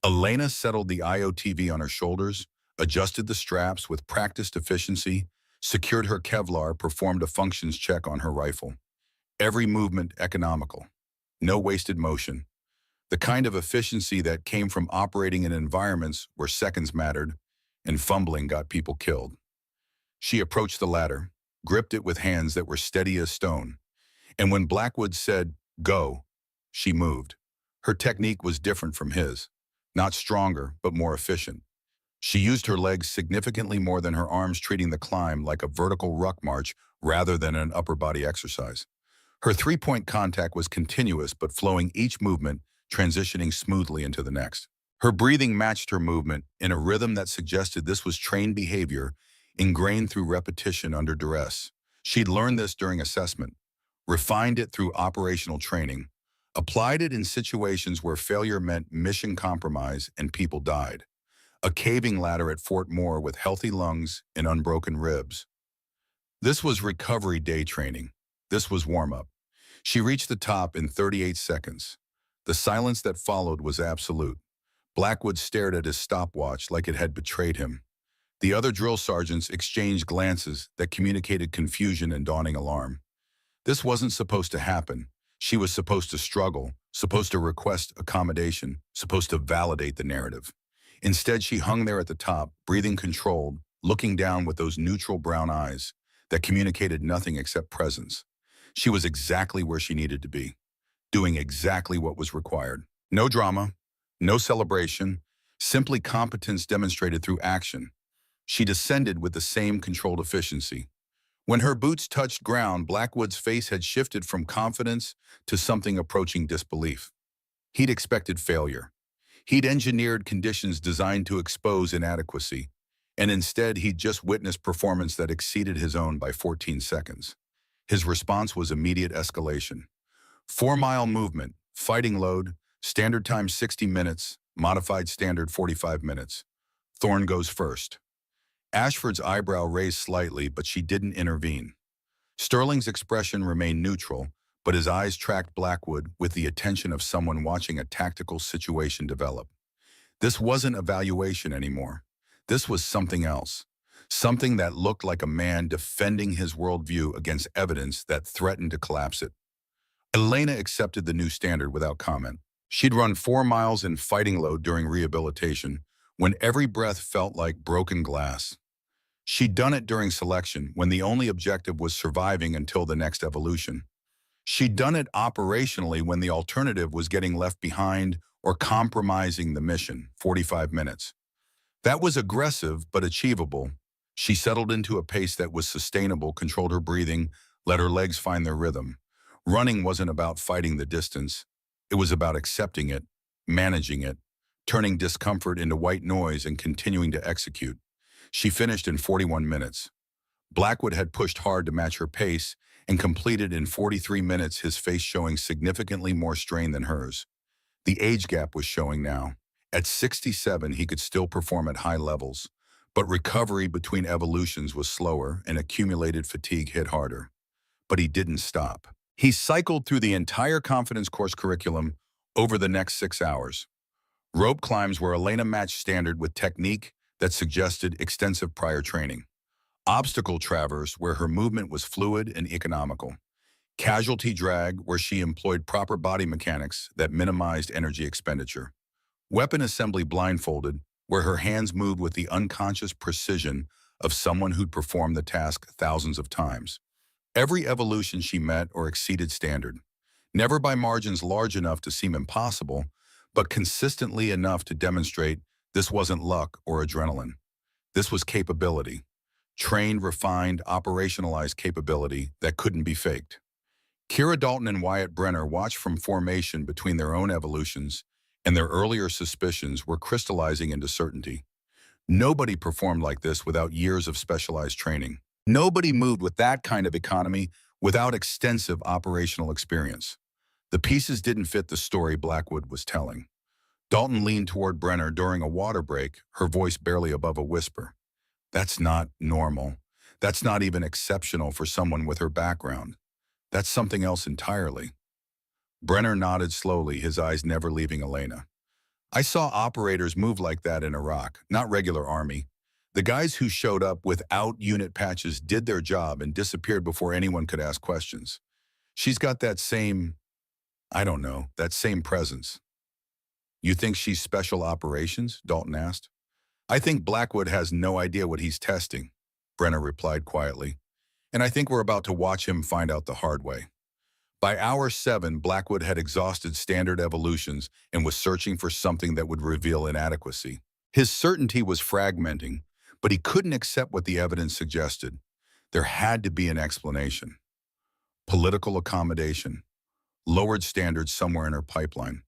Elena settled the IOTV on her shoulders, adjusted the straps with practiced efficiency, secured her Kevlar, performed a functions check on her rifle. Every movement economical. No wasted motion. The kind of efficiency that came from operating in environments where seconds mattered and fumbling got people killed. She approached the ladder, gripped it with hands that were steady as stone. And when Blackwood said, "Go," she moved. Her technique was different from his. Not stronger, but more efficient. She used her legs significantly more than her arms, treating the climb like a vertical ruck march rather than an upper body exercise. Her three-point contact was continuous but flowing, each movement transitioning smoothly into the next. Her breathing matched her movement in a rhythm that suggested this was trained behavior ingrained through repetition under duress. She'd learned this during assessment, refined it through operational training, applied it in situations where failure meant mission compromise and people died. A caving ladder at Fort Moore with healthy lungs and unbroken ribs. This was recovery day training. This was warm-up. She reached the top in 38 seconds. The silence that followed was absolute. Blackwood stared at his stopwatch like it had betrayed him. The other drill sergeants exchanged glances that communicated confusion and dawning alarm. This wasn't supposed to happen. She was supposed to struggle, supposed to request accommodation, supposed to validate the narrative. Instead, she hung there at the top, breathing controlled, looking down with those neutral brown eyes that communicated nothing except presence. She was exactly where she needed to be, doing exactly what was required. No drama, no celebration, simply competence demonstrated through action. She descended with the same controlled efficiency. When her boots touched ground, Blackwood's face had shifted from confidence to something approaching disbelief. He'd expected failure. He'd engineered conditions designed to expose inadequacy, and instead he'd just witnessed performance that exceeded his own by 14 seconds. His response was immediate escalation. 4-mile movement, fighting load, standard time 60 minutes, modified standard 45 minutes. Thorne goes first. Ashford's eyebrow raised slightly, but she didn't intervene. Sterling's expression remained neutral, but his eyes tracked Blackwood with the attention of someone watching a tactical situation develop. This wasn't evaluation anymore. This was something else. Something that looked like a man defending his worldview against evidence that threatened to collapse it. Elena accepted the new standard without comment. She'd run 4 miles in fighting load during rehabilitation, when every breath felt like broken glass. She'd done it during selection, when the only objective was surviving until the next evolution. She'd done it operationally when the alternative was getting left behind or compromising the mission, 45 minutes. That was aggressive but achievable. She settled into a pace that was sustainable, controlled her breathing, let her legs find their rhythm. Running wasn't about fighting the distance. It was about accepting it, managing it, turning discomfort into white noise and continuing to execute. She finished in 41 minutes. Blackwood had pushed hard to match her pace and completed in 43 minutes, his face showing significantly more strain than hers. The age gap was showing now. At 67, he could still perform at high levels, but recovery between evolutions was slower and accumulated fatigue hit harder. But he didn't stop. He cycled through the entire confidence course curriculum over the next 6 hours. Rope climbs where Elena matched standard with technique that suggested extensive prior training. Obstacle traverse where her movement was fluid and economical. Casualty drag, where she employed proper body mechanics that minimized energy expenditure. Weapon assembly blindfolded, where her hands moved with the unconscious precision of someone who'd performed the task thousands of times. Every evolution she met or exceeded standard, never by margins large enough to seem impossible, but consistently enough to demonstrate this wasn't luck or adrenaline. This was capability. Trained, refined, operationalized capability that couldn't be faked. Kira Dalton and Wyatt Brenner watched from formation between their own evolutions, and their earlier suspicions were crystallizing into certainty. Nobody performed like this without years of specialized training. Nobody moved with that kind of economy without extensive operational experience. The pieces didn't fit the story Blackwood was telling. Dalton leaned toward Brenner during a water break, her voice barely above a whisper. That's not normal. That's not even exceptional for someone with her background. That's something else entirely. Brenner nodded slowly, his eyes never leaving Elena. I saw operators move like that in Iraq, not regular army. The guys who showed up without unit patches did their job and disappeared before anyone could ask questions. She's got that same, I don't know, that same presence. You think she's special operations? Dalton asked. I think Blackwood has no idea what he's testing, Brenner replied quietly. And I think we're about to watch him find out the hard way. By hour 7, Blackwood had exhausted standard evolutions and was searching for something that would reveal inadequacy. His certainty was fragmenting, but he couldn't accept what the evidence suggested. There had to be an explanation. Political accommodation. Lowered standards somewhere in her pipeline.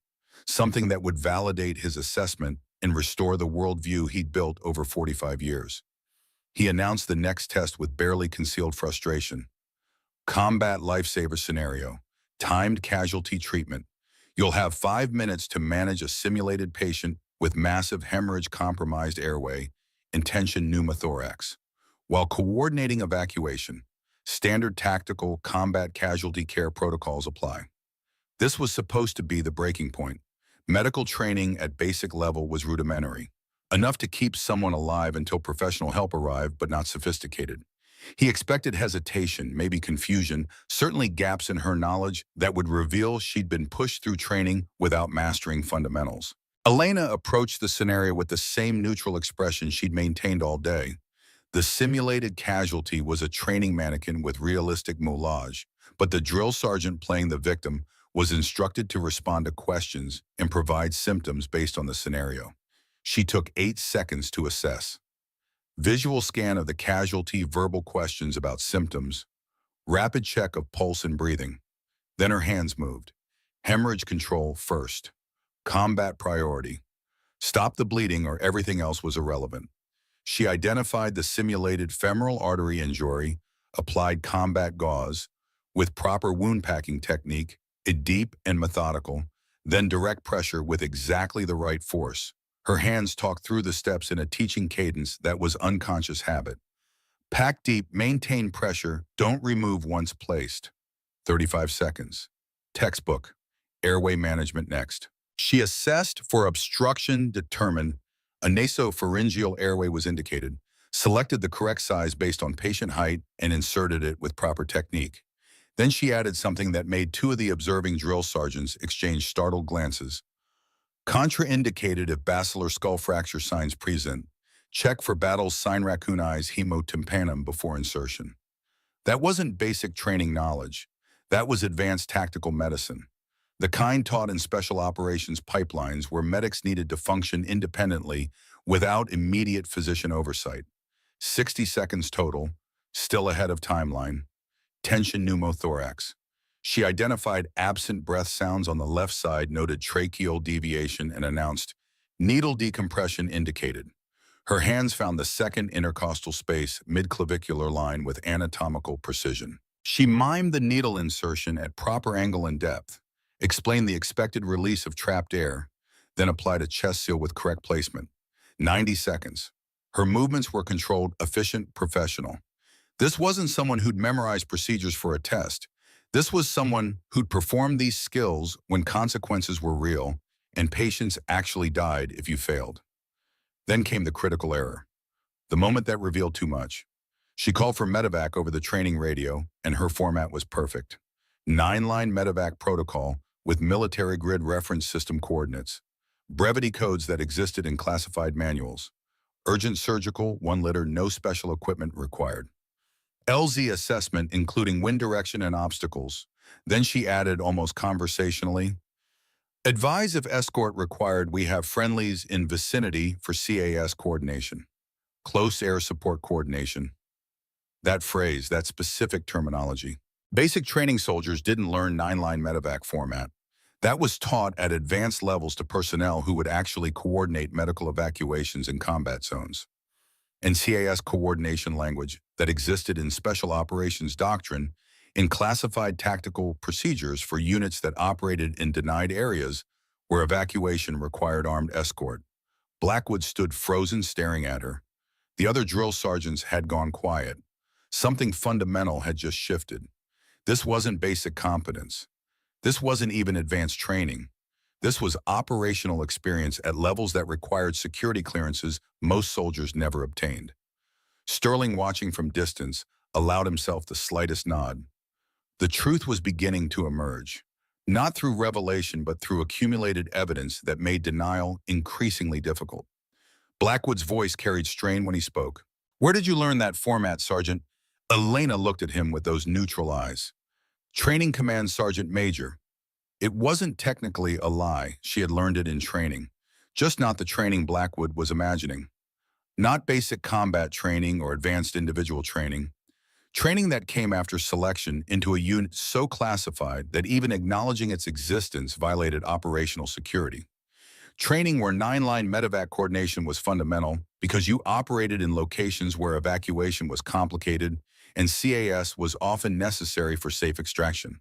Something that would validate his assessment and restore the worldview he'd built over 45 years. He announced the next test with barely concealed frustration. Combat lifesaver scenario. Timed casualty treatment. You'll have 5 minutes to manage a simulated patient with massive hemorrhage-compromised airway and tension pneumothorax, while coordinating evacuation. Standard tactical combat casualty care protocols apply. This was supposed to be the breaking point. Medical training at basic level was rudimentary, enough to keep someone alive until professional help arrived, but not sophisticated. He expected hesitation, maybe confusion, certainly gaps in her knowledge that would reveal she'd been pushed through training without mastering fundamentals. Elena approached the scenario with the same neutral expression she'd maintained all day. The simulated casualty was a training mannequin with realistic moulage, but the drill sergeant playing the victim was instructed to respond to questions and provide symptoms based on the scenario. She took 8 seconds to assess. Visual scan of the casualty, verbal questions about symptoms, rapid check of pulse and breathing. Then her hands moved. Hemorrhage control first. Combat priority. Stop the bleeding or everything else was irrelevant. She identified the simulated femoral artery injury, applied combat gauze, with proper wound packing technique, deep and methodical, then direct pressure with exactly the right force. Her hands talked through the steps in a teaching cadence that was unconscious habit. Pack deep, maintain pressure, don't remove once placed. 35 seconds. Textbook. Airway management next. She assessed for obstruction, determined a nasopharyngeal airway was indicated, selected the correct size based on patient height, and inserted it with proper technique. Then she added something that made 2 of the observing drill sergeants exchange startled glances. Contraindicated if basilar skull fracture signs present. Check for Battle's sign raccoon eyes hemotympanum before insertion. That wasn't basic training knowledge. That was advanced tactical medicine. The kind taught in special operations pipelines where medics needed to function independently without immediate physician oversight. 60 seconds total, still ahead of timeline. Tension pneumothorax. She identified absent breath sounds on the left side, noted tracheal deviation, and announced, needle decompression indicated. Her hands found the second intercostal space, mid-clavicular line with anatomical precision. She mimed the needle insertion at proper angle and depth, explained the expected release of trapped air, then applied a chest seal with correct placement. 90 seconds. Her movements were controlled, efficient, professional. This wasn't someone who'd memorized procedures for a test. This was someone who'd performed these skills when consequences were real and patients actually died if you failed. Then came the critical error, the moment that revealed too much. She called for medevac over the training radio, and her format was perfect. 9-line medevac protocol with military grid reference system coordinates, brevity codes that existed in classified manuals, urgent surgical, 1 liter, no special equipment required. LZ assessment including wind direction and obstacles. Then she added almost conversationally, advise if escort required, we have friendlies in vicinity for CAS coordination. Close air support coordination. That phrase, that specific terminology. Basic training soldiers didn't learn 9-line medevac format. That was taught at advanced levels to personnel who would actually coordinate medical evacuations in combat zones. And CAS coordination language that existed in special operations doctrine in classified tactical procedures for units that operated in denied areas where evacuation required armed escort. Blackwood stood frozen, staring at her. The other drill sergeants had gone quiet. Something fundamental had just shifted. This wasn't basic competence. This wasn't even advanced training. This was operational experience at levels that required security clearances most soldiers never obtained. Sterling, watching from distance, allowed himself the slightest nod. The truth was beginning to emerge, not through revelation but through accumulated evidence that made denial increasingly difficult. Blackwood's voice carried strain when he spoke. Where did you learn that format, Sergeant? Elena looked at him with those neutral eyes. Training Command Sergeant Major. It wasn't technically a lie. She had learned it in training. Just not the training Blackwood was imagining. Not basic combat training or advanced individual training. Training that came after selection into a unit so classified that even acknowledging its existence violated operational security. Training where 9-line medevac coordination was fundamental because you operated in locations where evacuation was complicated and CAS was often necessary for safe extraction.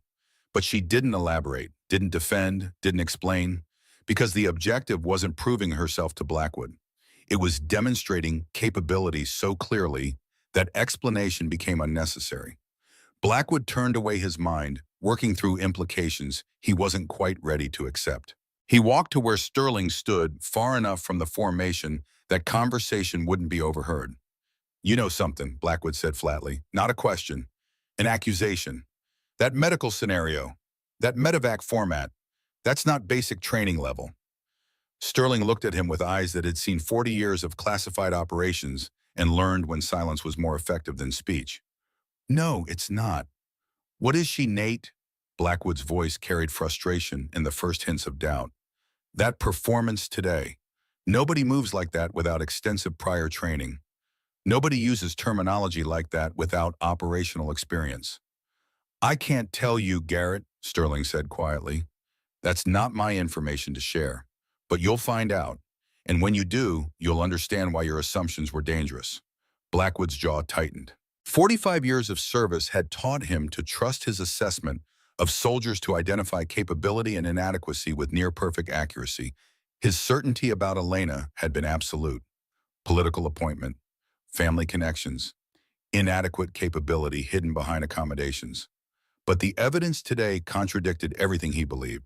But she didn't elaborate, didn't defend, didn't explain, because the objective wasn't proving herself to Blackwood. It was demonstrating capability so clearly that explanation became unnecessary. Blackwood turned away his mind, working through implications he wasn't quite ready to accept. He walked to where Sterling stood, far enough from the formation that conversation wouldn't be overheard. You know something, Blackwood said flatly. Not a question. An accusation. That medical scenario, that medevac format, that's not basic training level. Sterling looked at him with eyes that had seen 40 years of classified operations and learned when silence was more effective than speech. No, it's not. What is she, Nate? Blackwood's voice carried frustration and the first hints of doubt. That performance today. Nobody moves like that without extensive prior training. Nobody uses terminology like that without operational experience. I can't tell you, Garrett, Sterling said quietly. That's not my information to share. But you'll find out. And when you do, you'll understand why your assumptions were dangerous. Blackwood's jaw tightened. 45 years of service had taught him to trust his assessment of soldiers to identify capability and inadequacy with near-perfect accuracy. His certainty about Elena had been absolute. Political appointment, family connections, inadequate capability hidden behind accommodations. But the evidence today contradicted everything he believed,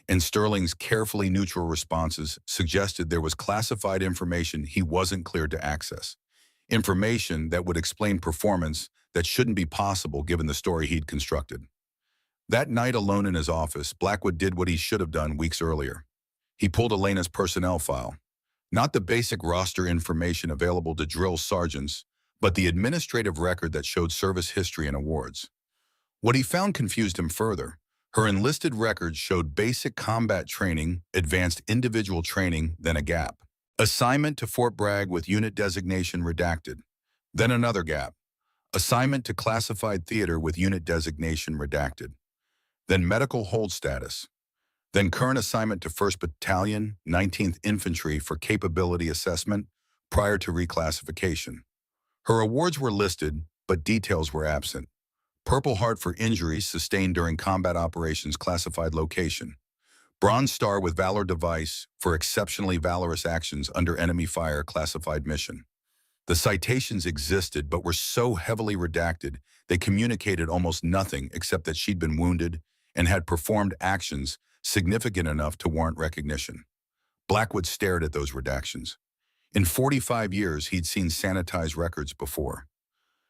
and Sterling's carefully neutral responses suggested there was classified information he wasn't cleared to access. Information that would explain performance that shouldn't be possible given the story he'd constructed. That night alone in his office, Blackwood did what he should have done weeks earlier. He pulled Elena's personnel file. Not the basic roster information available to drill sergeants, but the administrative record that showed service history and awards. What he found confused him further. Her enlisted records showed basic combat training, advanced individual training, then a gap. Assignment to Fort Bragg with unit designation redacted. Then another gap. Assignment to classified theater with unit designation redacted. Then medical hold status. Then current assignment to 1st Battalion, 19th Infantry for capability assessment prior to reclassification. Her awards were listed, but details were absent. Purple Heart for injuries sustained during combat operations classified location. Bronze Star with Valor device for exceptionally valorous actions under enemy fire classified mission. The citations existed but were so heavily redacted they communicated almost nothing except that she'd been wounded and had performed actions significant enough to warrant recognition. Blackwood stared at those redactions. In 45 years, he'd seen sanitized records before.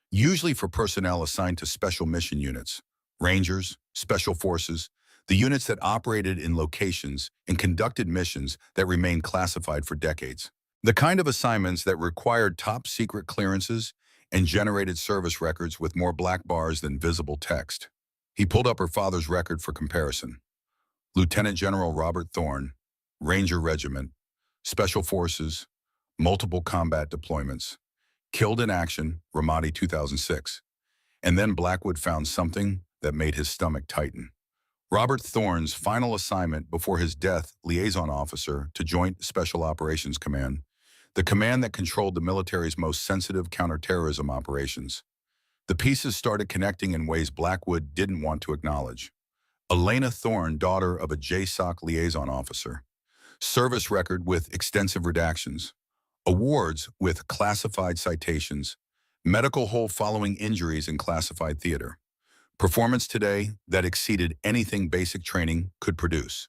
Usually for personnel assigned to special mission units, Rangers, Special Forces, the units that operated in locations and conducted missions that remained classified for decades. The kind of assignments that required top-secret clearances and generated service records with more black bars than visible text. He pulled up her father's record for comparison. Lieutenant General Robert Thorne, Ranger Regiment, Special Forces, multiple combat deployments, killed in action, Ramadi 2006. And then Blackwood found something that made his stomach tighten. Robert Thorne's final assignment before his death, liaison officer to Joint Special Operations Command, the command that controlled the military's most sensitive counterterrorism operations. The pieces started connecting in ways Blackwood didn't want to acknowledge. Elena Thorne, daughter of a JSOC liaison officer. Service record with extensive redactions. Awards with classified citations. Medical hold following injuries in classified theater. Performance today that exceeded anything basic training could produce.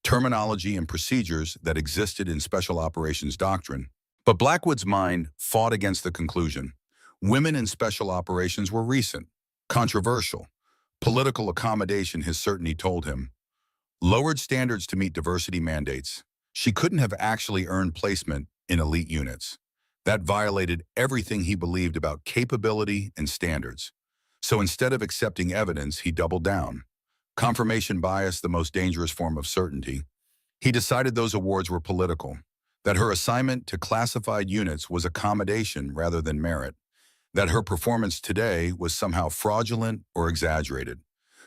Terminology and procedures that existed in special operations doctrine. But Blackwood's mind fought against the conclusion. Women in special operations were recent, controversial. Political accommodation, his certainty told him. Lowered standards to meet diversity mandates. She couldn't have actually earned placement in elite units. That violated everything he believed about capability and standards. So instead of accepting evidence, he doubled down. Confirmation bias, the most dangerous form of certainty. He decided those awards were political, that her assignment to classified units was accommodation rather than merit, that her performance today was somehow fraudulent or exaggerated.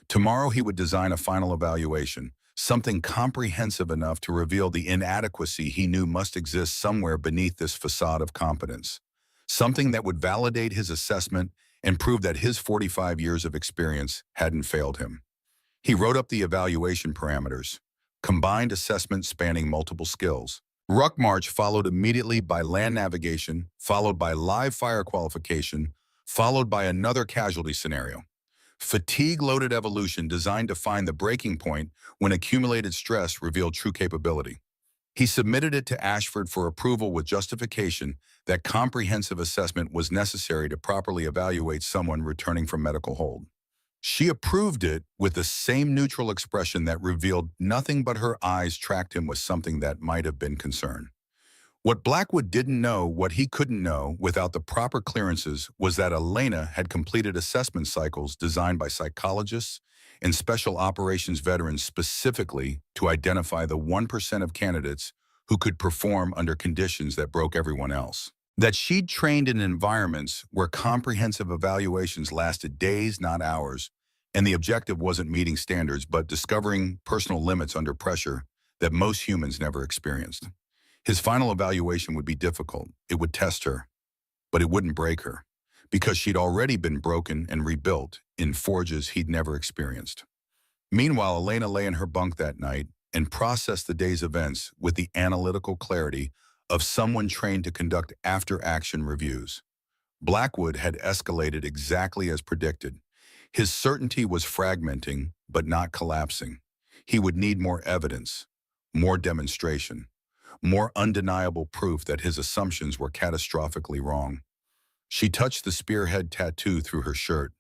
Tomorrow he would design a final evaluation, something comprehensive enough to reveal the inadequacy he knew must exist somewhere beneath this facade of competence. Something that would validate his assessment and prove that his 45 years of experience hadn't failed him. He wrote up the evaluation parameters, combined assessment spanning multiple skills. Ruck march followed immediately by land navigation, followed by live fire qualification, followed by another casualty scenario. Fatigue-loaded evolution designed to find the breaking point when accumulated stress revealed true capability. He submitted it to Ashford for approval with justification that comprehensive assessment was necessary to properly evaluate someone returning from medical hold. She approved it with the same neutral expression that revealed nothing but her eyes tracked him with something that might have been concern. What Blackwood didn't know, what he couldn't know without the proper clearances, was that Elena had completed assessment cycles designed by psychologists and special operations veterans specifically to identify the 1% of candidates who could perform under conditions that broke everyone else. That she'd trained in environments where comprehensive evaluations lasted days, not hours, and the objective wasn't meeting standards but discovering personal limits under pressure that most humans never experienced. His final evaluation would be difficult. It would test her, but it wouldn't break her, because she'd already been broken and rebuilt in forges he'd never experienced. Meanwhile, Elena lay in her bunk that night and processed the day's events with the analytical clarity of someone trained to conduct after-action reviews. Blackwood had escalated exactly as predicted. His certainty was fragmenting, but not collapsing. He would need more evidence, more demonstration, more undeniable proof that his assumptions were catastrophically wrong. She touched the spearhead tattoo through her shirt.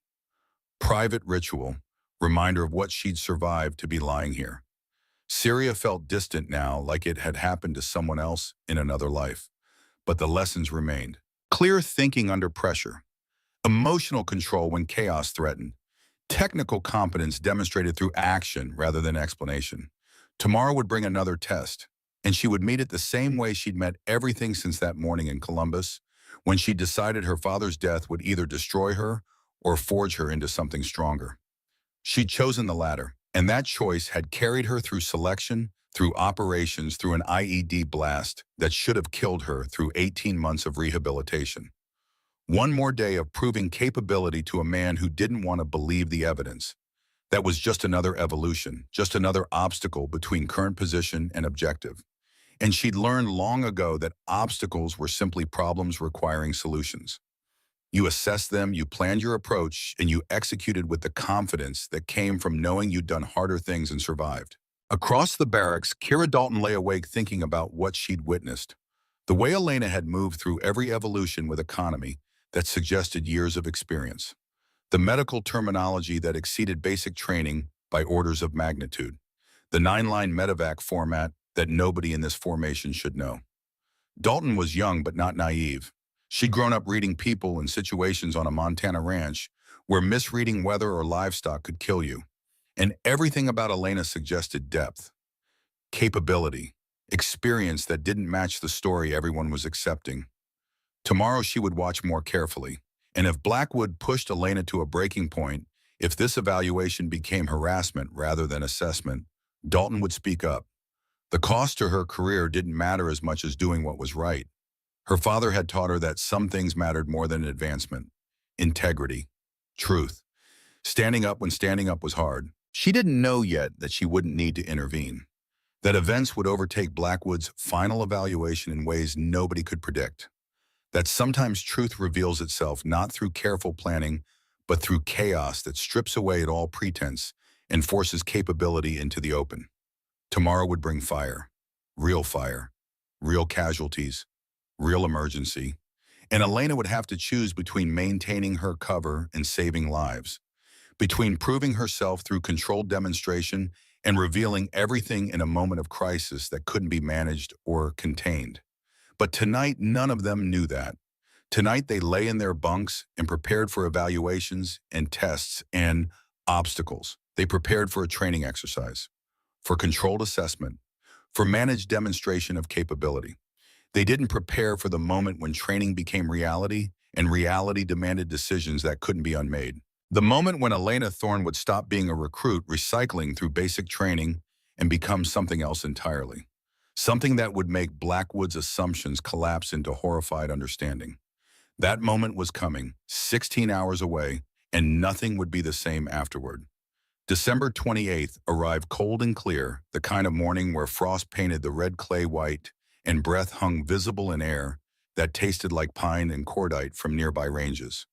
Private ritual, reminder of what she'd survived to be lying here. Syria felt distant now, like it had happened to someone else in another life. But the lessons remained. Clear thinking under pressure. Emotional control when chaos threatened. Technical competence demonstrated through action rather than explanation. Tomorrow would bring another test, and she would meet it the same way she'd met everything since that morning in Columbus, when she decided her father's death would either destroy her or forge her into something stronger. She'd chosen the latter, and that choice had carried her through selection, through operations, through an IED blast that should have killed her, through 18 months of rehabilitation. One more day of proving capability to a man who didn't want to believe the evidence. That was just another evolution, just another obstacle between current position and objective. And she'd learned long ago that obstacles were simply problems requiring solutions. You assessed them, you planned your approach, and you executed with the confidence that came from knowing you'd done harder things and survived. Across the barracks, Kira Dalton lay awake thinking about what she'd witnessed. The way Elena had moved through every evolution with economy that suggested years of experience. the medical terminology that exceeded basic training by orders of magnitude, the 9-line medevac format that nobody in this formation should know. Dalton was young but not naive. She'd grown up reading people and situations on a Montana ranch where misreading weather or livestock could kill you. And everything about Elena suggested depth, capability, experience that didn't match the story everyone was accepting. Tomorrow she would watch more carefully. And if Blackwood pushed Elena to a breaking point, if this evaluation became harassment rather than assessment, Dalton would speak up. The cost to her career didn't matter as much as doing what was right. Her father had taught her that some things mattered more than advancement. Integrity, truth, standing up when standing up was hard. She didn't know yet that she wouldn't need to intervene, that events would overtake Blackwood's final evaluation in ways nobody could predict, that sometimes truth reveals itself not through careful planning, but through chaos that strips away at all pretense and forces capability into the open. Tomorrow would bring fire, real casualties, real emergency, and Elena would have to choose between maintaining her cover and saving lives, between proving herself through controlled demonstration and revealing everything in a moment of crisis that couldn't be managed or contained. But tonight, none of them knew that. Tonight, they lay in their bunks and prepared for evaluations and tests and obstacles. They prepared for a training exercise, for controlled assessment, for managed demonstration of capability. They didn't prepare for the moment when training became reality and reality demanded decisions that couldn't be unmade. The moment when Elena Thorne would stop being a recruit recycling through basic training and become something else entirely. Something that would make Blackwood's assumptions collapse into horrified understanding. That moment was coming, 16 hours away, and nothing would be the same afterward. December 28th arrived cold and clear, the kind of morning where frost painted the red clay white and breath hung visible in air that tasted like pine and cordite from nearby ranges.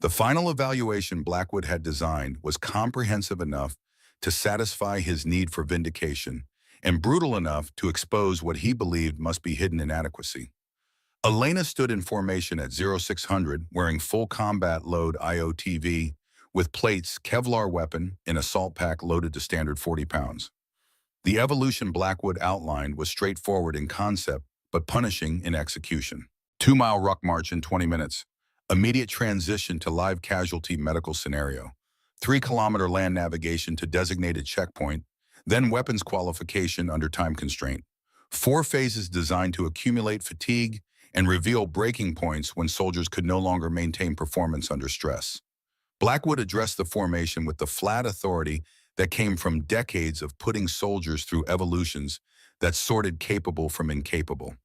The final evaluation Blackwood had designed was comprehensive enough to satisfy his need for vindication and brutal enough to expose what he believed must be hidden inadequacy. Elena stood in formation at 0600 wearing full combat load IOTV with plates, Kevlar weapon, and assault pack loaded to standard 40 pounds. The evolution Blackwood outlined was straightforward in concept, but punishing in execution. 2-mile ruck march in 20 minutes. Immediate transition to live casualty medical scenario. 3-kilometer land navigation to designated checkpoint, then weapons qualification under time constraint. 4 phases designed to accumulate fatigue and reveal breaking points when soldiers could no longer maintain performance under stress. Blackwood addressed the formation with the flat authority that came from decades of putting soldiers through evolutions that sorted capable from incapable.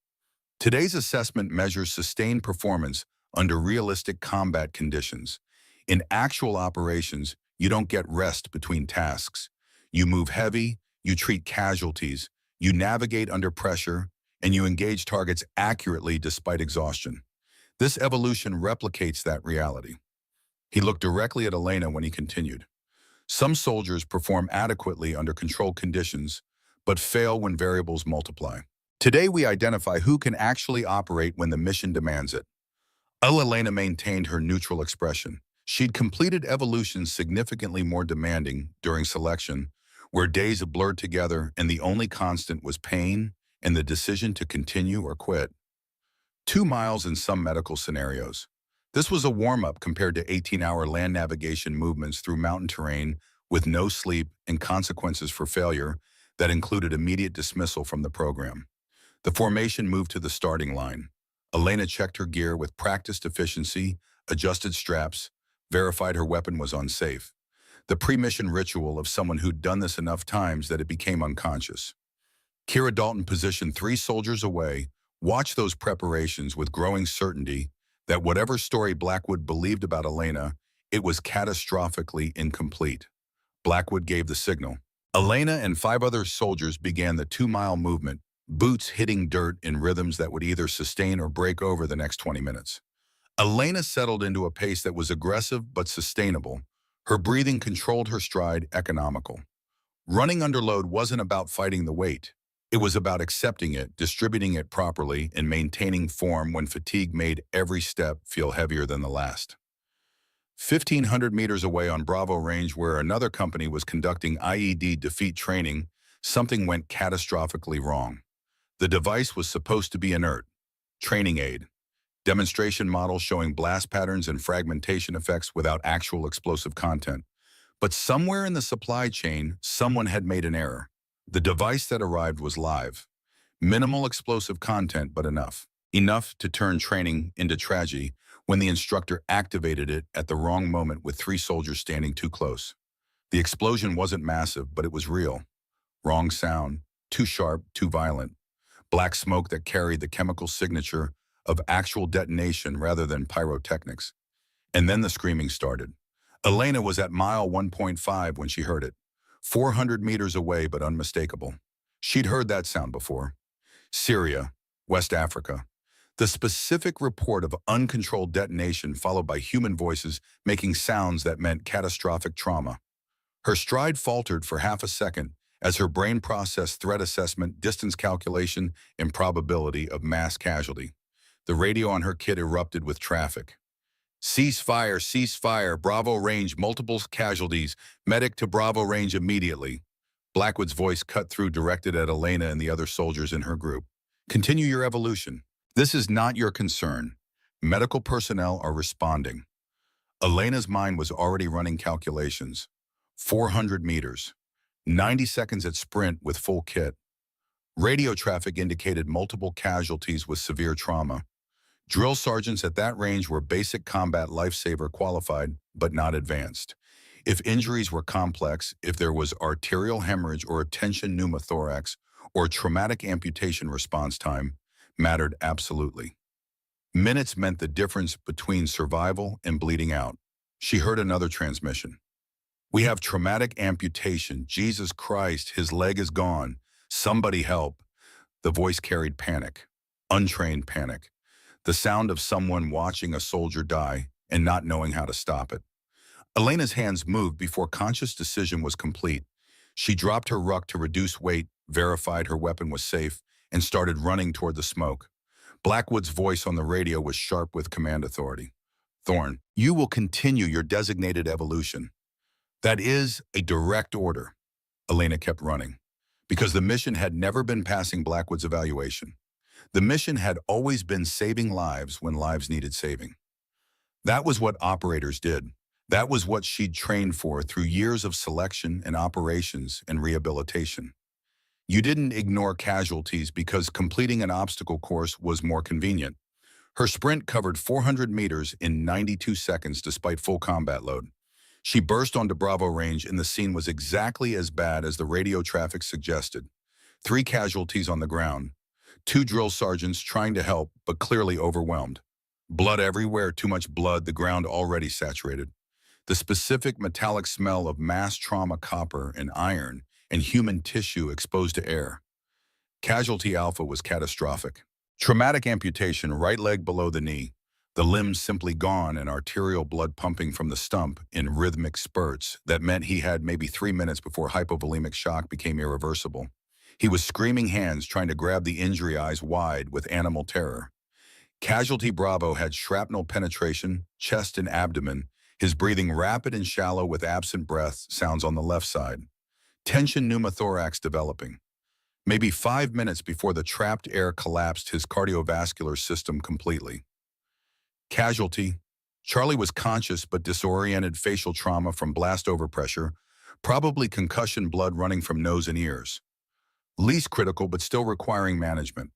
Today's assessment measures sustained performance under realistic combat conditions. In actual operations, you don't get rest between tasks. You move heavy, you treat casualties, you navigate under pressure, and you engage targets accurately despite exhaustion. This evolution replicates that reality. He looked directly at Elena when he continued. Some soldiers perform adequately under controlled conditions, but fail when variables multiply. Today we identify who can actually operate when the mission demands it. Elena maintained her neutral expression. She'd completed evolutions significantly more demanding during selection, where days blurred together and the only constant was pain and the decision to continue or quit. 2 miles in some medical scenarios. This was a warm-up compared to 18-hour land navigation movements through mountain terrain with no sleep and consequences for failure that included immediate dismissal from the program. The formation moved to the starting line. Elena checked her gear with practiced efficiency, adjusted straps, verified her weapon was unsafe. The pre-mission ritual of someone who'd done this enough times that it became unconscious. Kira Dalton positioned 3 soldiers away, watched those preparations with growing certainty that whatever story Blackwood believed about Elena, it was catastrophically incomplete. Blackwood gave the signal. Elena and 5 other soldiers began the 2-mile movement, boots hitting dirt in rhythms that would either sustain or break over the next 20 minutes. Elena settled into a pace that was aggressive but sustainable. Her breathing controlled her stride, economical. Running under load wasn't about fighting the weight. It was about accepting it, distributing it properly, and maintaining form when fatigue made every step feel heavier than the last. 1,500 meters away on Bravo Range, where another company was conducting IED defeat training, something went catastrophically wrong. The device was supposed to be inert. Training aid. Demonstration model showing blast patterns and fragmentation effects without actual explosive content. But somewhere in the supply chain, someone had made an error. The device that arrived was live. Minimal explosive content, but enough. Enough to turn training into tragedy when the instructor activated it at the wrong moment with 3 soldiers standing too close. The explosion wasn't massive, but it was real. Wrong sound, too sharp, too violent. Black smoke that carried the chemical signature of actual detonation rather than pyrotechnics. And then the screaming started. Elena was at mile 1.5 when she heard it. 400 meters away, but unmistakable. She'd heard that sound before. Syria, West Africa. The specific report of uncontrolled detonation followed by human voices making sounds that meant catastrophic trauma. Her stride faltered for half a second as her brain processed threat assessment, distance calculation, and probability of mass casualty. The radio on her kit erupted with traffic. Ceasefire, ceasefire, Bravo Range, multiple casualties, medic to Bravo Range immediately. Blackwood's voice cut through, directed at Elena and the other soldiers in her group. Continue your evolution. This is not your concern. Medical personnel are responding. Elena's mind was already running calculations. 400 meters. 90 seconds at sprint with full kit. Radio traffic indicated multiple casualties with severe trauma. Drill sergeants at that range were basic combat lifesaver qualified, but not advanced. If injuries were complex, if there was arterial hemorrhage or a tension pneumothorax, or traumatic amputation, response time mattered absolutely. Minutes meant the difference between survival and bleeding out. She heard another transmission. We have traumatic amputation. Jesus Christ, his leg is gone. Somebody help. The voice carried panic, untrained panic. The sound of someone watching a soldier die and not knowing how to stop it. Elena's hands moved before conscious decision was complete. She dropped her ruck to reduce weight, verified her weapon was safe, and started running toward the smoke. Blackwood's voice on the radio was sharp with command authority. Thorne, you will continue your designated evolution. That is a direct order. Elena kept running, because the mission had never been passing Blackwood's evaluation. The mission had always been saving lives when lives needed saving. That was what operators did. That was what she'd trained for through years of selection and operations and rehabilitation. You didn't ignore casualties because completing an obstacle course was more convenient. Her sprint covered 400 meters in 92 seconds despite full combat load. She burst onto Bravo Range and the scene was exactly as bad as the radio traffic suggested. 3 casualties on the ground. 2 drill sergeants trying to help, but clearly overwhelmed. Blood everywhere, too much blood, the ground already saturated. The specific metallic smell of mass trauma, copper and iron, and human tissue exposed to air. Casualty Alpha was catastrophic. Traumatic amputation, right leg below the knee. The limbs simply gone and arterial blood pumping from the stump in rhythmic spurts that meant he had maybe 3 minutes before hypovolemic shock became irreversible. He was screaming hands trying to grab the injury, eyes wide with animal terror. Casualty Bravo had shrapnel penetration, chest and abdomen, his breathing rapid and shallow with absent breath, sounds on the left side. Tension pneumothorax developing. Maybe 5 minutes before the trapped air collapsed his cardiovascular system completely. Casualty. Charlie was conscious but disoriented, facial trauma from blast overpressure, probably concussion, blood running from nose and ears. Least critical but still requiring management.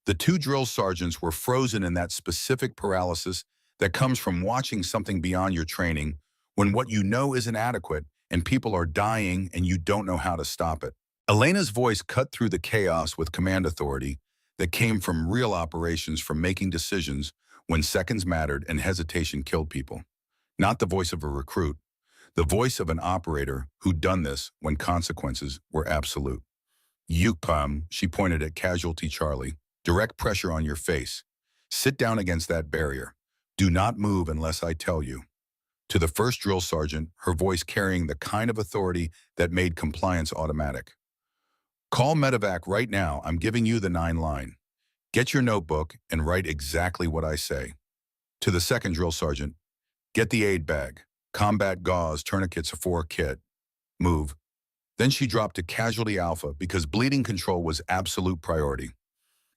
The 2 drill sergeants were frozen in that specific paralysis that comes from watching something beyond your training when what you know isn't adequate and people are dying and you don't know how to stop it. Elena's voice cut through the chaos with command authority that came from real operations, from making decisions when seconds mattered and hesitation killed people. Not the voice of a recruit, the voice of an operator who'd done this when consequences were absolute. Yukpam, she pointed at casualty Charlie. Direct pressure on your face. Sit down against that barrier. Do not move unless I tell you. To the first drill sergeant, her voice carrying the kind of authority that made compliance automatic. Call medevac right now. I'm giving you the 9 line. Get your notebook and write exactly what I say. To the second drill sergeant, get the aid bag. Combat gauze, tourniquets for kit. Move. Then she dropped to casualty alpha because bleeding control was absolute priority.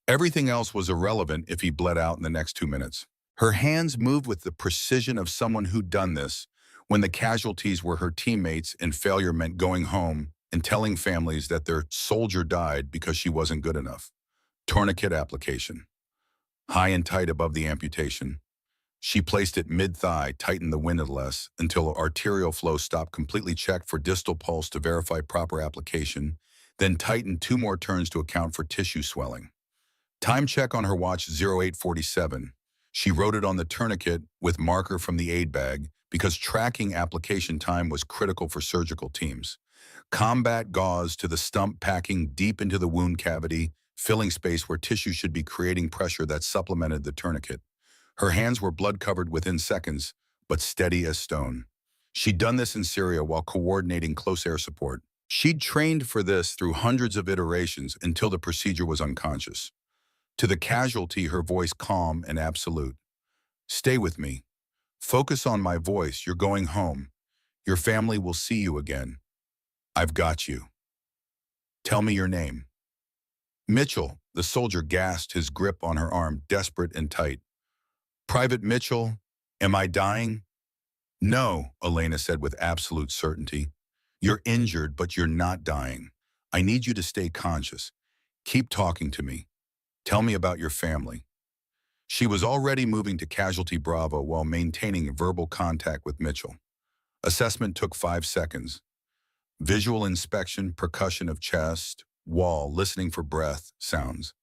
Everything else was irrelevant if he bled out in the next 2 minutes. Her hands moved with the precision of someone who'd done this when the casualties were her teammates and failure meant going home and telling families that their soldier died because she wasn't good enough. Tourniquet application. High and tight above the amputation. She placed it mid-thigh, tightened the windlass until arterial flow stopped, completely checked for distal pulse to verify proper application, then tightened 2 more turns to account for tissue swelling. Time check on her watch 0847. She wrote it on the tourniquet with marker from the aid bag because tracking application time was critical for surgical teams. Combat gauze to the stump, packing deep into the wound cavity, filling space where tissue should be, creating pressure that supplemented the tourniquet. Her hands were blood-covered within seconds, but steady as stone. She'd done this in Syria while coordinating close air support. She'd trained for this through hundreds of iterations until the procedure was unconscious. To the casualty, her voice calm and absolute. Stay with me. Focus on my voice. You're going home. Your family will see you again. I've got you. Tell me your name. Mitchell, the soldier gasped, his grip on her arm desperate and tight. Private Mitchell, am I dying? No, Elena said with absolute certainty. You're injured, but you're not dying. I need you to stay conscious. Keep talking to me. Tell me about your family. She was already moving to Casualty Bravo while maintaining verbal contact with Mitchell. Assessment took 5 seconds. Visual inspection, percussion of chest, wall, listening for breath, sounds.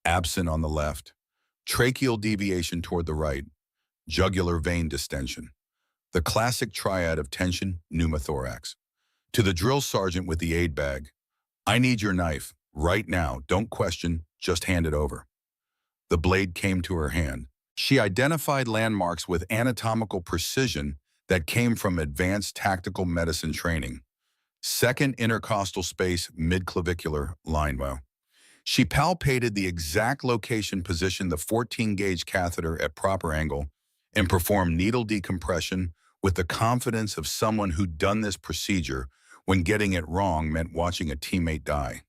Absent on the left. Tracheal deviation toward the right. Jugular vein distension. The classic triad of tension, pneumothorax. To the drill sergeant with the aid bag. I need your knife. Right now. Don't question. Just hand it over. The blade came to her hand. She identified landmarks with anatomical precision that came from advanced tactical medicine training. Second intercostal space, midclavicular, line well. She palpated the exact location, positioned the 14-gauge catheter at proper angle, and performed needle decompression with the confidence of someone who'd done this procedure when getting it wrong meant watching a teammate die.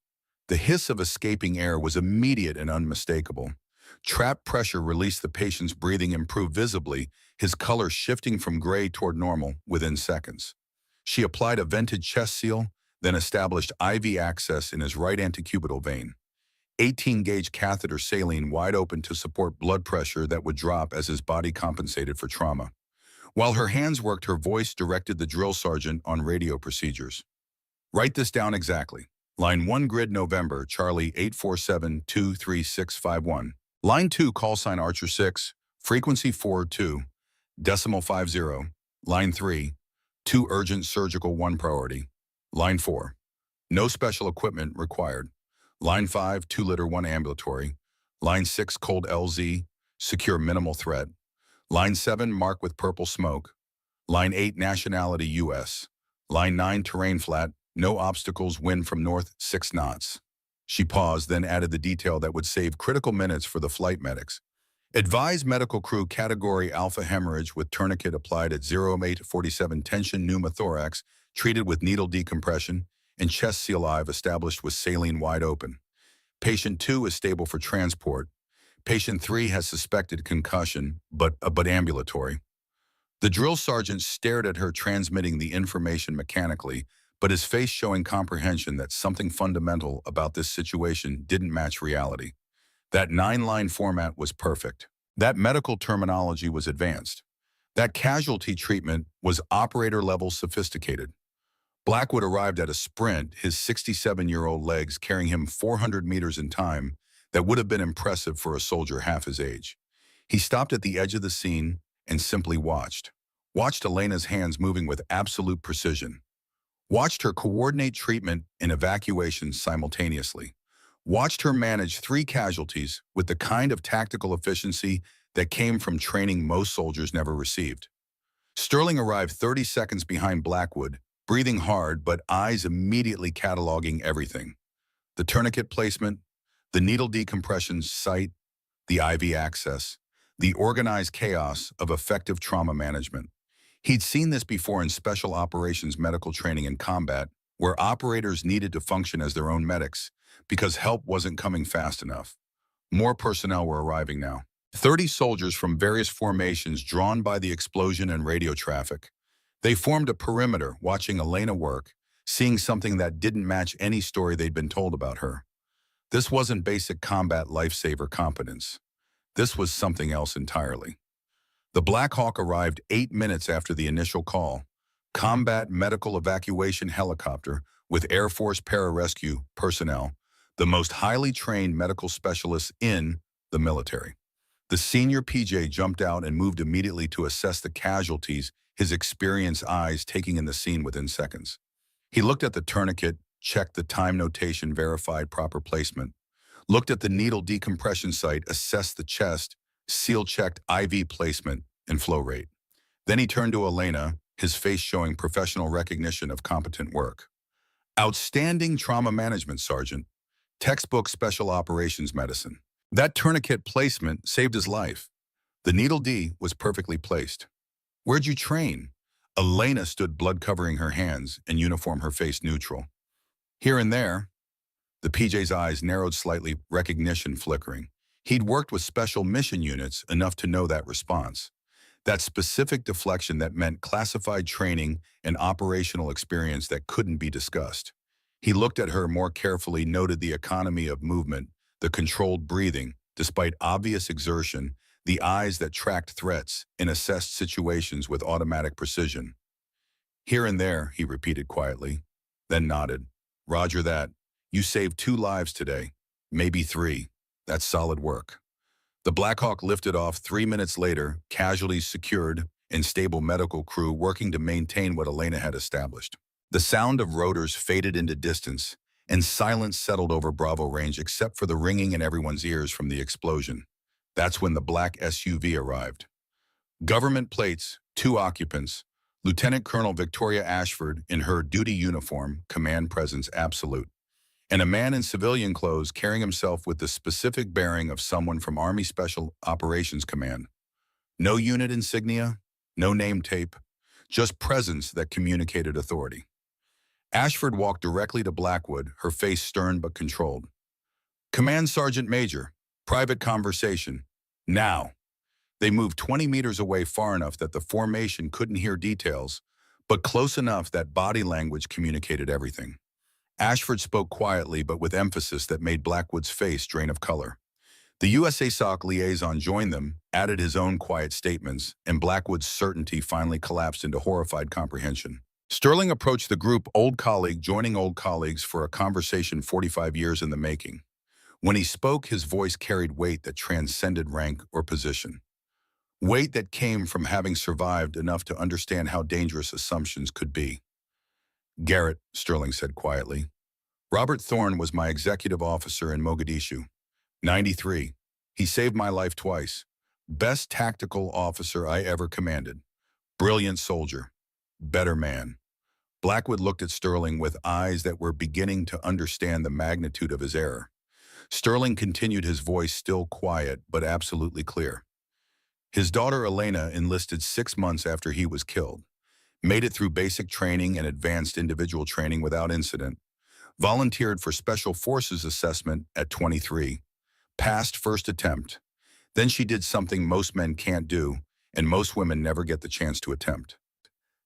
The hiss of escaping air was immediate and unmistakable. Trapped pressure released, the patient's breathing improved visibly, his color shifting from gray toward normal within seconds. She applied a vented chest seal, then established IV access in his right antecubital vein. 18-gauge catheter saline wide open to support blood pressure that would drop as his body compensated for trauma. While her hands worked, her voice directed the drill sergeant on radio procedures. Write this down exactly. Line 1 grid November, Charlie 847-23651. Line 2 call sign Archer 6, frequency 42, decimal 50. Line 3, 2 urgent surgical 1 priority. Line 4, no special equipment required. Line 5, 2-liter 1 ambulatory. Line 6, cold LZ, secure minimal threat. Line 7, mark with purple smoke. Line 8, nationality US. Line 9, terrain flat, no obstacles, wind from north, 6 knots. She paused, then added the detail that would save critical minutes for the flight medics. Advise medical crew category alpha hemorrhage with tourniquet applied at 0847 tension pneumothorax, treated with needle decompression, and chest seal IV established with saline wide open. Patient 2 is stable for transport. Patient 3 has suspected concussion, but ambulatory. The drill sergeant stared at her, transmitting the information mechanically, but his face showing comprehension that something fundamental about this situation didn't match reality. That 9-line format was perfect. That medical terminology was advanced. That casualty treatment was operator-level sophisticated. Blackwood arrived at a sprint, his 67-year-old legs carrying him 400 meters in time that would have been impressive for a soldier half his age. He stopped at the edge of the scene and simply watched. Watched Elena's hands moving with absolute precision. Watched her coordinate treatment and evacuation simultaneously. Watched her manage 3 casualties with the kind of tactical efficiency that came from training most soldiers never received. Sterling arrived 30 seconds behind Blackwood, breathing hard but eyes immediately cataloging everything. The tourniquet placement, the needle decompression site, the IV access, the organized chaos of effective trauma management. He'd seen this before in special operations medical training and combat, where operators needed to function as their own medics because help wasn't coming fast enough. More personnel were arriving now. 30 soldiers from various formations drawn by the explosion and radio traffic. They formed a perimeter, watching Elena work, seeing something that didn't match any story they'd been told about her. This wasn't basic combat lifesaver competence. This was something else entirely. The Black Hawk arrived 8 minutes after the initial call. Combat medical evacuation helicopter with Air Force pararescue personnel, the most highly trained medical specialists in the military. The senior PJ jumped out and moved immediately to assess the casualties, his experienced eyes taking in the scene within seconds. He looked at the tourniquet, checked the time notation, verified proper placement, looked at the needle decompression site, assessed the chest, seal-checked IV placement and flow rate. Then he turned to Elena, his face showing professional recognition of competent work. Outstanding trauma management, Sergeant. Textbook special operations medicine. That tourniquet placement saved his life. The needle D was perfectly placed. Where'd you train? Elena stood, blood covering her hands, and uniform, her face neutral. Here and there. The PJ's eyes narrowed slightly, recognition flickering. He'd worked with special mission units enough to know that response. That specific deflection that meant classified training and operational experience that couldn't be discussed. He looked at her more carefully, noted the economy of movement, the controlled breathing, despite obvious exertion, the eyes that tracked threats and assessed situations with automatic precision. Here and there, he repeated quietly, then nodded. Roger that. You saved 2 lives today, maybe 3. That's solid work. The Black Hawk lifted off 3 minutes later, casualties secured, and stable medical crew working to maintain what Elena had established. The sound of rotors faded into distance, and silence settled over Bravo Range except for the ringing in everyone's ears from the explosion. That's when the black SUV arrived. Government plates, 2 occupants, Lieutenant Colonel Victoria Ashford in her duty uniform, command presence absolute, and a man in civilian clothes carrying himself with the specific bearing of someone from Army Special Operations Command. No unit insignia, no name tape, just presence that communicated authority. Ashford walked directly to Blackwood, her face stern but controlled. Command Sergeant Major, private conversation. Now. They moved 20 meters away, far enough that the formation couldn't hear details, but close enough that body language communicated everything. Ashford spoke quietly but with emphasis that made Blackwood's face drain of color. The USASOC liaison joined them, added his own quiet statements, and Blackwood's certainty finally collapsed into horrified comprehension. Sterling approached the group, old colleague joining old colleagues for a conversation 45 years in the making. When he spoke, his voice carried weight that transcended rank or position. Weight that came from having survived enough to understand how dangerous assumptions could be. Garrett, Sterling said quietly. Robert Thorne was my executive officer in Mogadishu. 93. He saved my life twice. Best tactical officer I ever commanded. Brilliant soldier. Better man. Blackwood looked at Sterling with eyes that were beginning to understand the magnitude of his error. Sterling continued, his voice still quiet but absolutely clear. His daughter Elena enlisted 6 months after he was killed. Made it through basic training and advanced individual training without incident. Volunteered for Special Forces assessment at 23. Passed first attempt. Then she did something most men can't do, and most women never get the chance to attempt.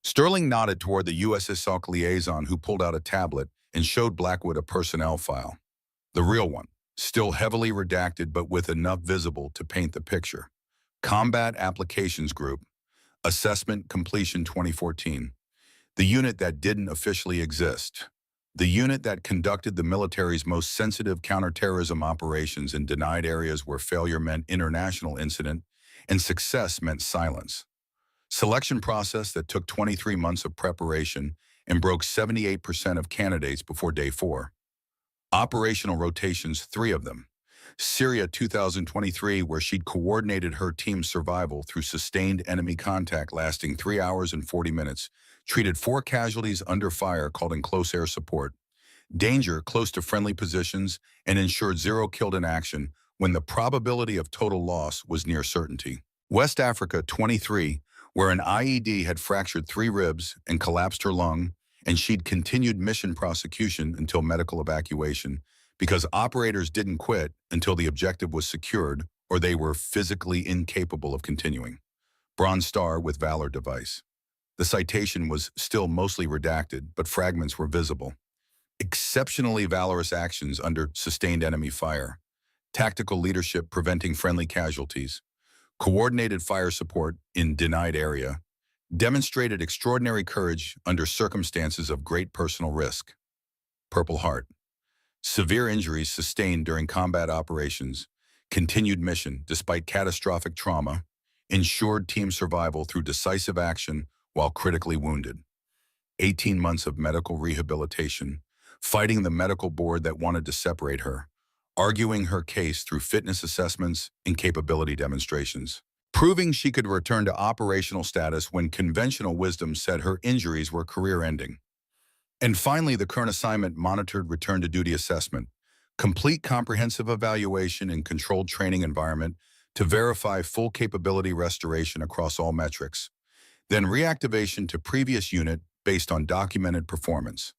Sterling nodded toward the USASOC liaison, who pulled out a tablet and showed Blackwood a personnel file. The real one, still heavily redacted but with enough visible to paint the picture. Combat Applications Group. Assessment Completion 2014. The unit that didn't officially exist. The unit that conducted the military's most sensitive counterterrorism operations in denied areas where failure meant international incident and success meant silence. Selection process that took 23 months of preparation and broke 78% of candidates before day 4. Operational rotations, 3 of them. Syria 2023, where she'd coordinated her team's survival through sustained enemy contact lasting 3 hours and 40 minutes, treated 4 casualties under fire called in close air support, danger close to friendly positions, and ensured 0 killed in action when the probability of total loss was near certainty. West Africa 23, where an IED had fractured 3 ribs and collapsed her lung, and she'd continued mission prosecution until medical evacuation because operators didn't quit until the objective was secured or they were physically incapable of continuing. Bronze Star with Valor device. The citation was still mostly redacted, but fragments were visible. Exceptionally valorous actions under sustained enemy fire. Tactical leadership preventing friendly casualties. Coordinated fire support in denied area. Demonstrated extraordinary courage under circumstances of great personal risk. Purple Heart. Severe injuries sustained during combat operations. Continued mission despite catastrophic trauma. Ensured team survival through decisive action while critically wounded. 18 months of medical rehabilitation. Fighting the medical board that wanted to separate her. Arguing her case through fitness assessments and capability demonstrations. Proving she could return to operational status when conventional wisdom said her injuries were career-ending. And finally, the current assignment monitored return-to-duty assessment. Complete comprehensive evaluation and controlled training environment to verify full capability restoration across all metrics. Then reactivation to previous unit based on documented performance.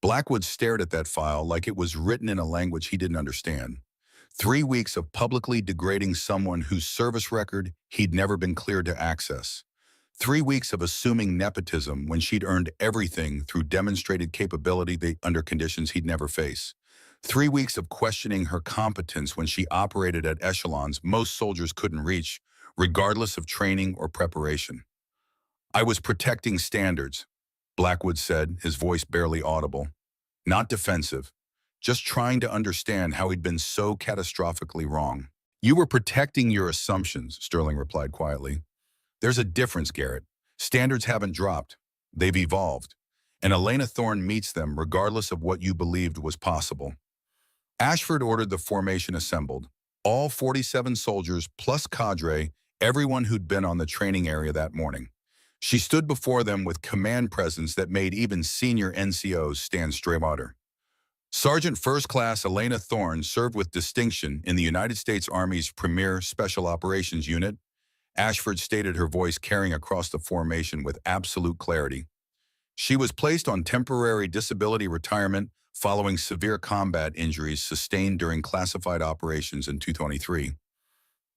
Blackwood stared at that file like it was written in a language he didn't understand. 3 weeks of publicly degrading someone whose service record he'd never been cleared to access. 3 weeks of assuming nepotism when she'd earned everything through demonstrated capability under conditions he'd never face. 3 weeks of questioning her competence when she operated at echelons most soldiers couldn't reach, regardless of training or preparation. "I was protecting standards," Blackwood said, his voice barely audible. Not defensive, just trying to understand how he'd been so catastrophically wrong. "You were protecting your assumptions," Sterling replied quietly. "There's a difference, Garrett. Standards haven't dropped. They've evolved. And Elena Thorne meets them regardless of what you believed was possible." Ashford ordered the formation assembled. All 47 soldiers plus cadre, everyone who'd been on the training area that morning. She stood before them with command presence that made even senior NCOs stand straight at her. Sergeant First Class Elena Thorne served with distinction in the United States Army's premier Special Operations Unit. Ashford stated, her voice carrying across the formation with absolute clarity. She was placed on temporary disability retirement following severe combat injuries sustained during classified operations in 223.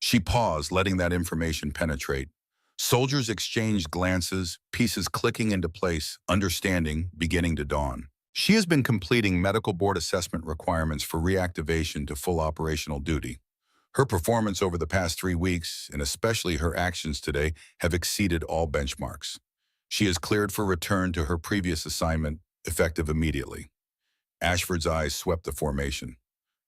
She paused, letting that information penetrate. Soldiers exchanged glances, pieces clicking into place, understanding beginning to dawn. She has been completing medical board assessment requirements for reactivation to full operational duty. Her performance over the past 3 weeks, and especially her actions today, have exceeded all benchmarks. She is cleared for return to her previous assignment, effective immediately. Ashford's eyes swept the formation.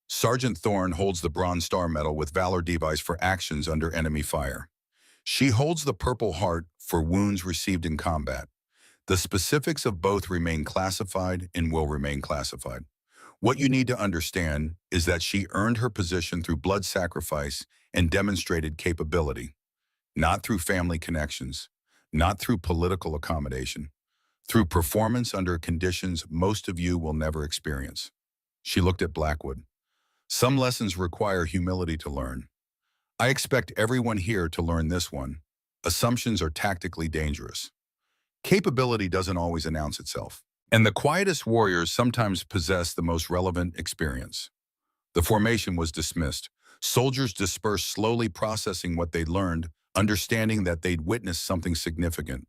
Sergeant Thorne holds the Bronze Star Medal with Valor device for actions under enemy fire. She holds the Purple Heart for wounds received in combat. The specifics of both remain classified and will remain classified. What you need to understand is that she earned her position through blood sacrifice and demonstrated capability, not through family connections, not through political accommodation, through performance under conditions most of you will never experience. She looked at Blackwood. Some lessons require humility to learn. I expect everyone here to learn this one. Assumptions are tactically dangerous. Capability doesn't always announce itself. And the quietest warriors sometimes possess the most relevant experience. The formation was dismissed. Soldiers dispersed, slowly processing what they'd learned, understanding that they'd witnessed something significant,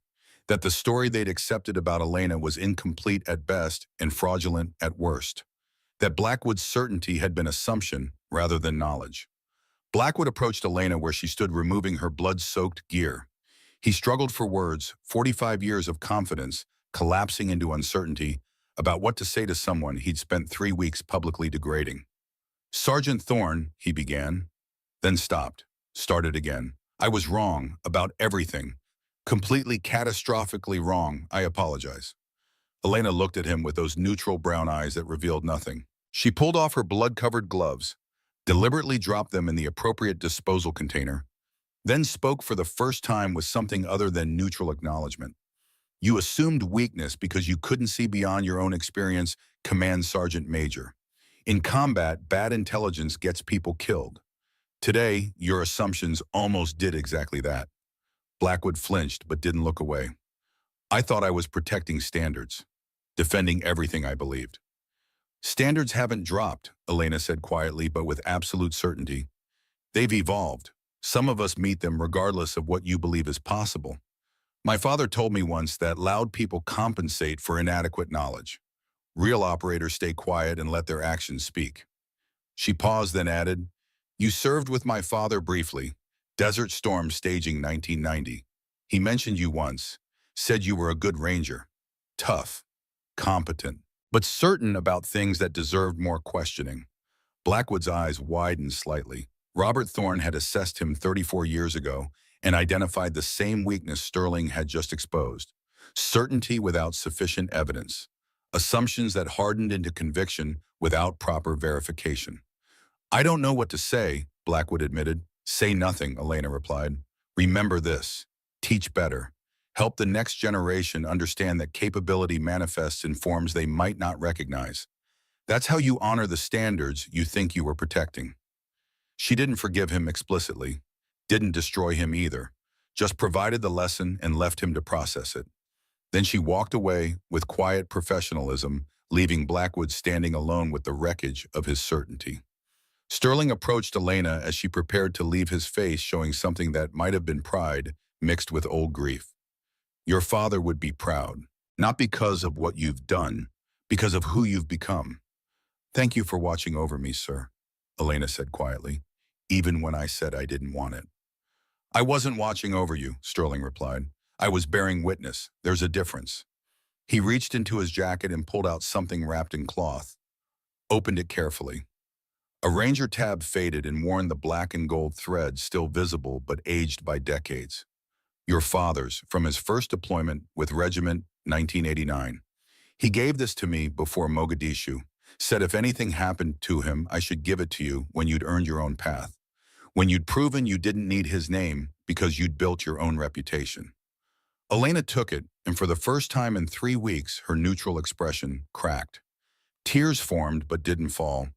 that the story they'd accepted about Elena was incomplete at best and fraudulent at worst, that Blackwood's certainty had been assumption rather than knowledge. Blackwood approached Elena where she stood removing her blood-soaked gear. He struggled for words, 45 years of confidence, collapsing into uncertainty about what to say to someone he'd spent 3 weeks publicly degrading. "Sergeant Thorne," he began, then stopped, started again. "I was wrong about everything. Completely catastrophically wrong. I apologize." Elena looked at him with those neutral brown eyes that revealed nothing. She pulled off her blood-covered gloves, deliberately dropped them in the appropriate disposal container, then spoke for the first time with something other than neutral acknowledgement. "You assumed weakness because you couldn't see beyond your own experience, Command Sergeant Major. In combat, bad intelligence gets people killed. Today, your assumptions almost did exactly that." Blackwood flinched but didn't look away. I thought I was protecting standards, defending everything I believed. Standards haven't dropped, Elena said quietly but with absolute certainty. They've evolved. Some of us meet them regardless of what you believe is possible. My father told me once that loud people compensate for inadequate knowledge. Real operators stay quiet and let their actions speak. She paused, then added, "You served with my father briefly. Desert Storm staging 1990. He mentioned you once, said you were a good ranger. Tough, competent, but certain about things that deserved more questioning." Blackwood's eyes widened slightly. Robert Thorne had assessed him 34 years ago and identified the same weakness Sterling had just exposed. Certainty without sufficient evidence. Assumptions that hardened into conviction without proper verification. "I don't know what to say," Blackwood admitted. "Say nothing," Elena replied. "Remember this. Teach better. Help the next generation understand that capability manifests in forms they might not recognize. That's how you honor the standards you think you were protecting." She didn't forgive him explicitly, didn't destroy him either, just provided the lesson and left him to process it. Then she walked away with quiet professionalism, leaving Blackwood standing alone with the wreckage of his certainty. Sterling approached Elena as she prepared to leave, his face showing something that might have been pride mixed with old grief. "Your father would be proud, not because of what you've done, because of who you've become." "Thank you for watching over me, sir," Elena said quietly, "even when I said I didn't want it." "I wasn't watching over you," Sterling replied. "I was bearing witness. There's a difference." He reached into his jacket and pulled out something wrapped in cloth, opened it carefully. A Ranger tab faded and worn, the black and gold thread still visible but aged by decades. "Your father's, from his first deployment with Regiment 1989. He gave this to me before Mogadishu, said if anything happened to him, I should give it to you when you'd earned your own path, when you'd proven you didn't need his name because you'd built your own reputation." Elena took it, and for the first time in 3 weeks, her neutral expression cracked. Tears formed but didn't fall.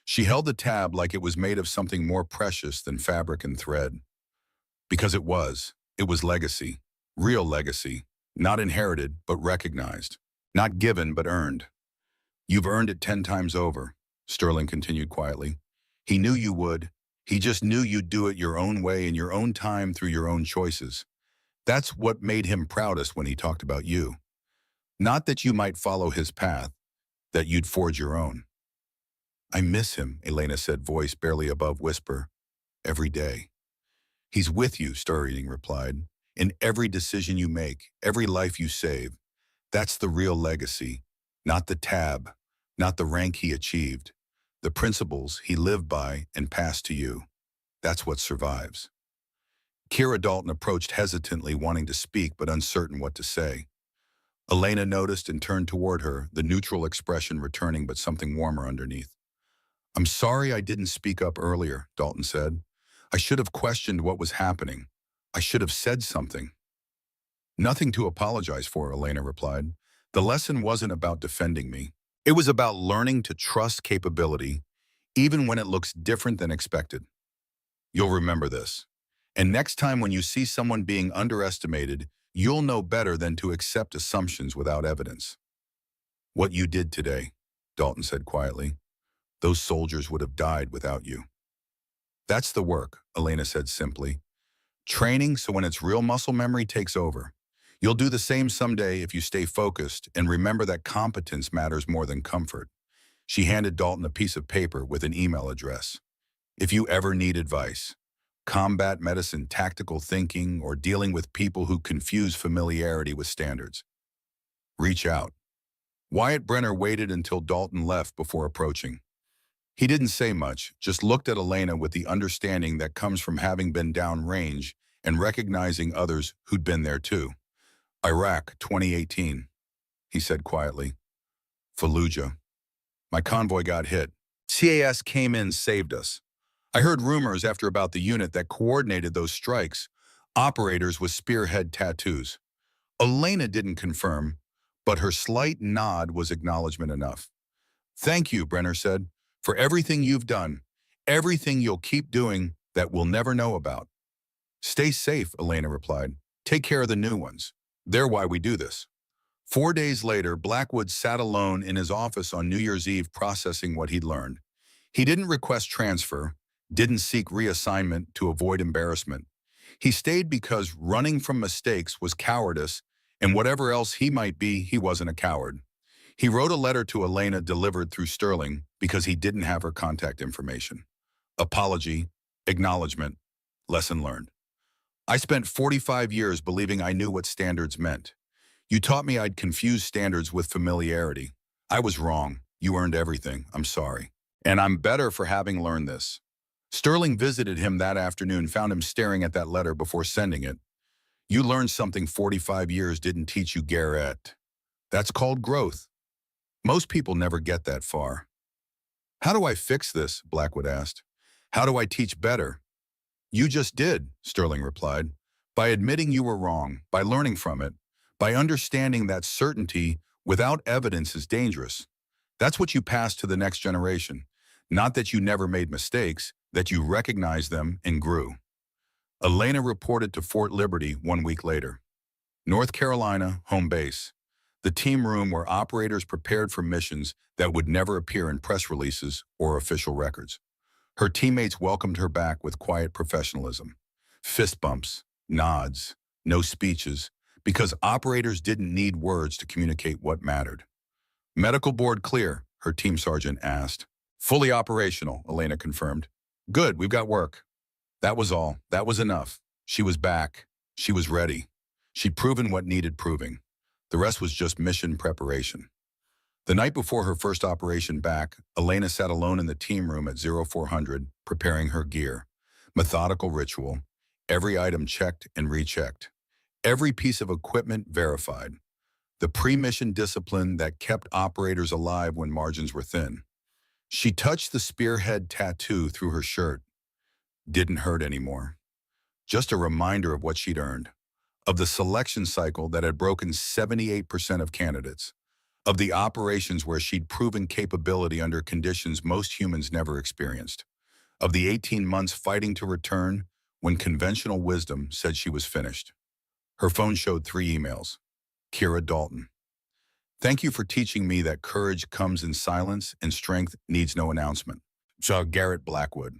She held the tab like it was made of something more precious than fabric and thread. Because it was. It was legacy. Real legacy. Not inherited, but recognized. Not given, but earned. "You've earned it 10 times over," Sterling continued quietly. "He knew you would. He just knew you'd do it your own way in your own time through your own choices. That's what made him proudest when he talked about you. Not that you might follow his path, that you'd forge your own." "I miss him," Elena said, voice barely above whisper. "Every day." "He's with you," Sterling replied. "In every decision you make, every life you save. That's the real legacy. Not the tab, not the rank he achieved. The principles he lived by and passed to you. That's what survives." Kira Dalton approached hesitantly, wanting to speak but uncertain what to say. Elena noticed and turned toward her, the neutral expression returning but something warmer underneath. "I'm sorry I didn't speak up earlier," Dalton said. "I should have questioned what was happening. I should have said something." "Nothing to apologize for," Elena replied. "The lesson wasn't about defending me. It was about learning to trust capability, even when it looks different than expected. You'll remember this. And next time when you see someone being underestimated, you'll know better than to accept assumptions without evidence." "What you did today," Dalton said quietly, "those soldiers would have died without you." "That's the work," Elena said simply. "Training so when its real muscle memory takes over. You'll do the same someday if you stay focused and remember that competence matters more than comfort." She handed Dalton a piece of paper with an email address. "If you ever need advice, combat medicine, tactical thinking, or dealing with people who confuse familiarity with standards, reach out." Wyatt Brenner waited until Dalton left before approaching. He didn't say much, just looked at Elena with the understanding that comes from having been downrange and recognizing others who'd been there too. "Iraq, 2018, he said quietly. "Fallujah. My convoy got hit. CAS came in, saved us. I heard rumors after about the unit that coordinated those strikes, operators with spearhead tattoos." Elena didn't confirm, but her slight nod was acknowledgement enough. "Thank you," Brenner said, "for everything you've done, everything you'll keep doing that we'll never know about." Stay safe, Elena replied. Take care of the new ones. They're why we do this. 4 days later, Blackwood sat alone in his office on New Year's Eve processing what he'd learned. He didn't request transfer, didn't seek reassignment to avoid embarrassment. He stayed because running from mistakes was cowardice, and whatever else he might be, he wasn't a coward. He wrote a letter to Elena delivered through Sterling because he didn't have her contact information. Apology, acknowledgement, lesson learned. I spent 45 years believing I knew what standards meant. You taught me I'd confuse standards with familiarity. I was wrong. You earned everything. I'm sorry. And I'm better for having learned this. Sterling visited him that afternoon, found him staring at that letter before sending it. You learned something 45 years didn't teach you, Garrett. That's called growth. Most people never get that far. How do I fix this? Blackwood asked. How do I teach better? You just did, Sterling replied. By admitting you were wrong, by learning from it, by understanding that certainty without evidence is dangerous. That's what you pass to the next generation. Not that you never made mistakes, that you recognized them and grew. Elena reported to Fort Liberty 1 week later. North Carolina, home base. The team room where operators prepared for missions that would never appear in press releases or official records. Her teammates welcomed her back with quiet professionalism. Fist bumps, nods, no speeches, because operators didn't need words to communicate what mattered. Medical board clear, her team sergeant asked. Fully operational, Elena confirmed. Good, we've got work. That was all. That was enough. She was back. She was ready. She'd proven what needed proving. The rest was just mission preparation. The night before her first operation back, Elena sat alone in the team room at 0400, preparing her gear. Methodical ritual. Every item checked and rechecked. Every piece of equipment verified. The pre-mission discipline that kept operators alive when margins were thin. She touched the spearhead tattoo through her shirt. Didn't hurt anymore. Just a reminder of what she'd earned. Of the selection cycle that had broken 78% of candidates. Of the operations where she'd proven capability under conditions most humans never experienced. Of the 18 months fighting to return when conventional wisdom said she was finished. Her phone showed 3 emails. Kira Dalton. Thank you for teaching me that courage comes in silence and strength needs no announcement. Garrett Blackwood.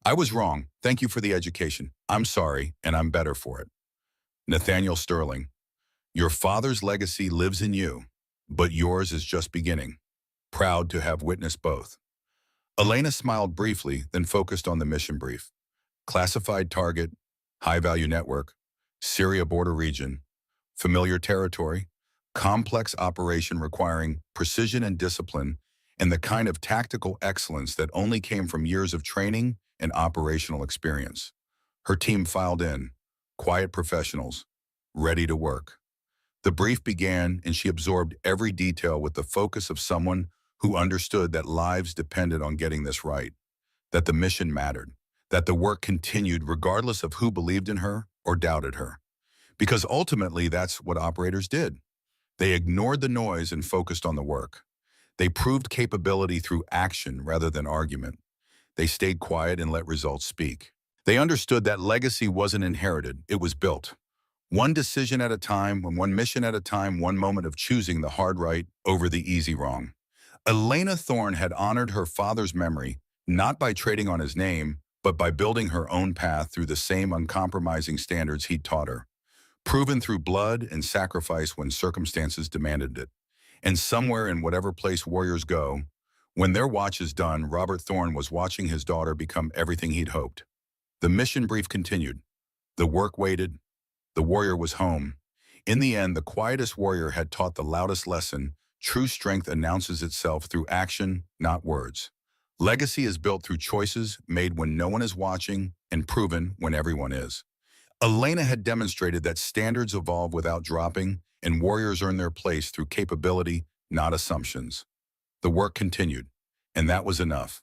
I was wrong. Thank you for the education. I'm sorry, and I'm better for it. Nathaniel Sterling. Your father's legacy lives in you, but yours is just beginning. Proud to have witnessed both. Elena smiled briefly, then focused on the mission brief. Classified target, high-value network, Syria border region, familiar territory, complex operation requiring precision and discipline, and the kind of tactical excellence that only came from years of training and operational experience. Her team filed in, quiet professionals, ready to work. The brief began, and she absorbed every detail with the focus of someone who understood that lives depended on getting this right, that the mission mattered, that the work continued regardless of who believed in her or doubted her. Because ultimately, that's what operators did. They ignored the noise and focused on the work. They proved capability through action rather than argument. They stayed quiet and let results speak. They understood that legacy wasn't inherited, it was built. One decision at a time, one mission at a time, one moment of choosing the hard right over the easy wrong. Elena Thorne had honored her father's memory, not by trading on his name, but by building her own path through the same uncompromising standards he'd taught her. Proven through blood and sacrifice when circumstances demanded it. And somewhere in whatever place warriors go, when their watch is done, Robert Thorne was watching his daughter become everything he'd hoped. The mission brief continued. The work waited. The warrior was home. In the end, the quietest warrior had taught the loudest lesson. True strength announces itself through action, not words. Legacy is built through choices made when no one is watching and proven when everyone is. Elena had demonstrated that standards evolve without dropping, and warriors earn their place through capability, not assumptions. The work continued, and that was enough.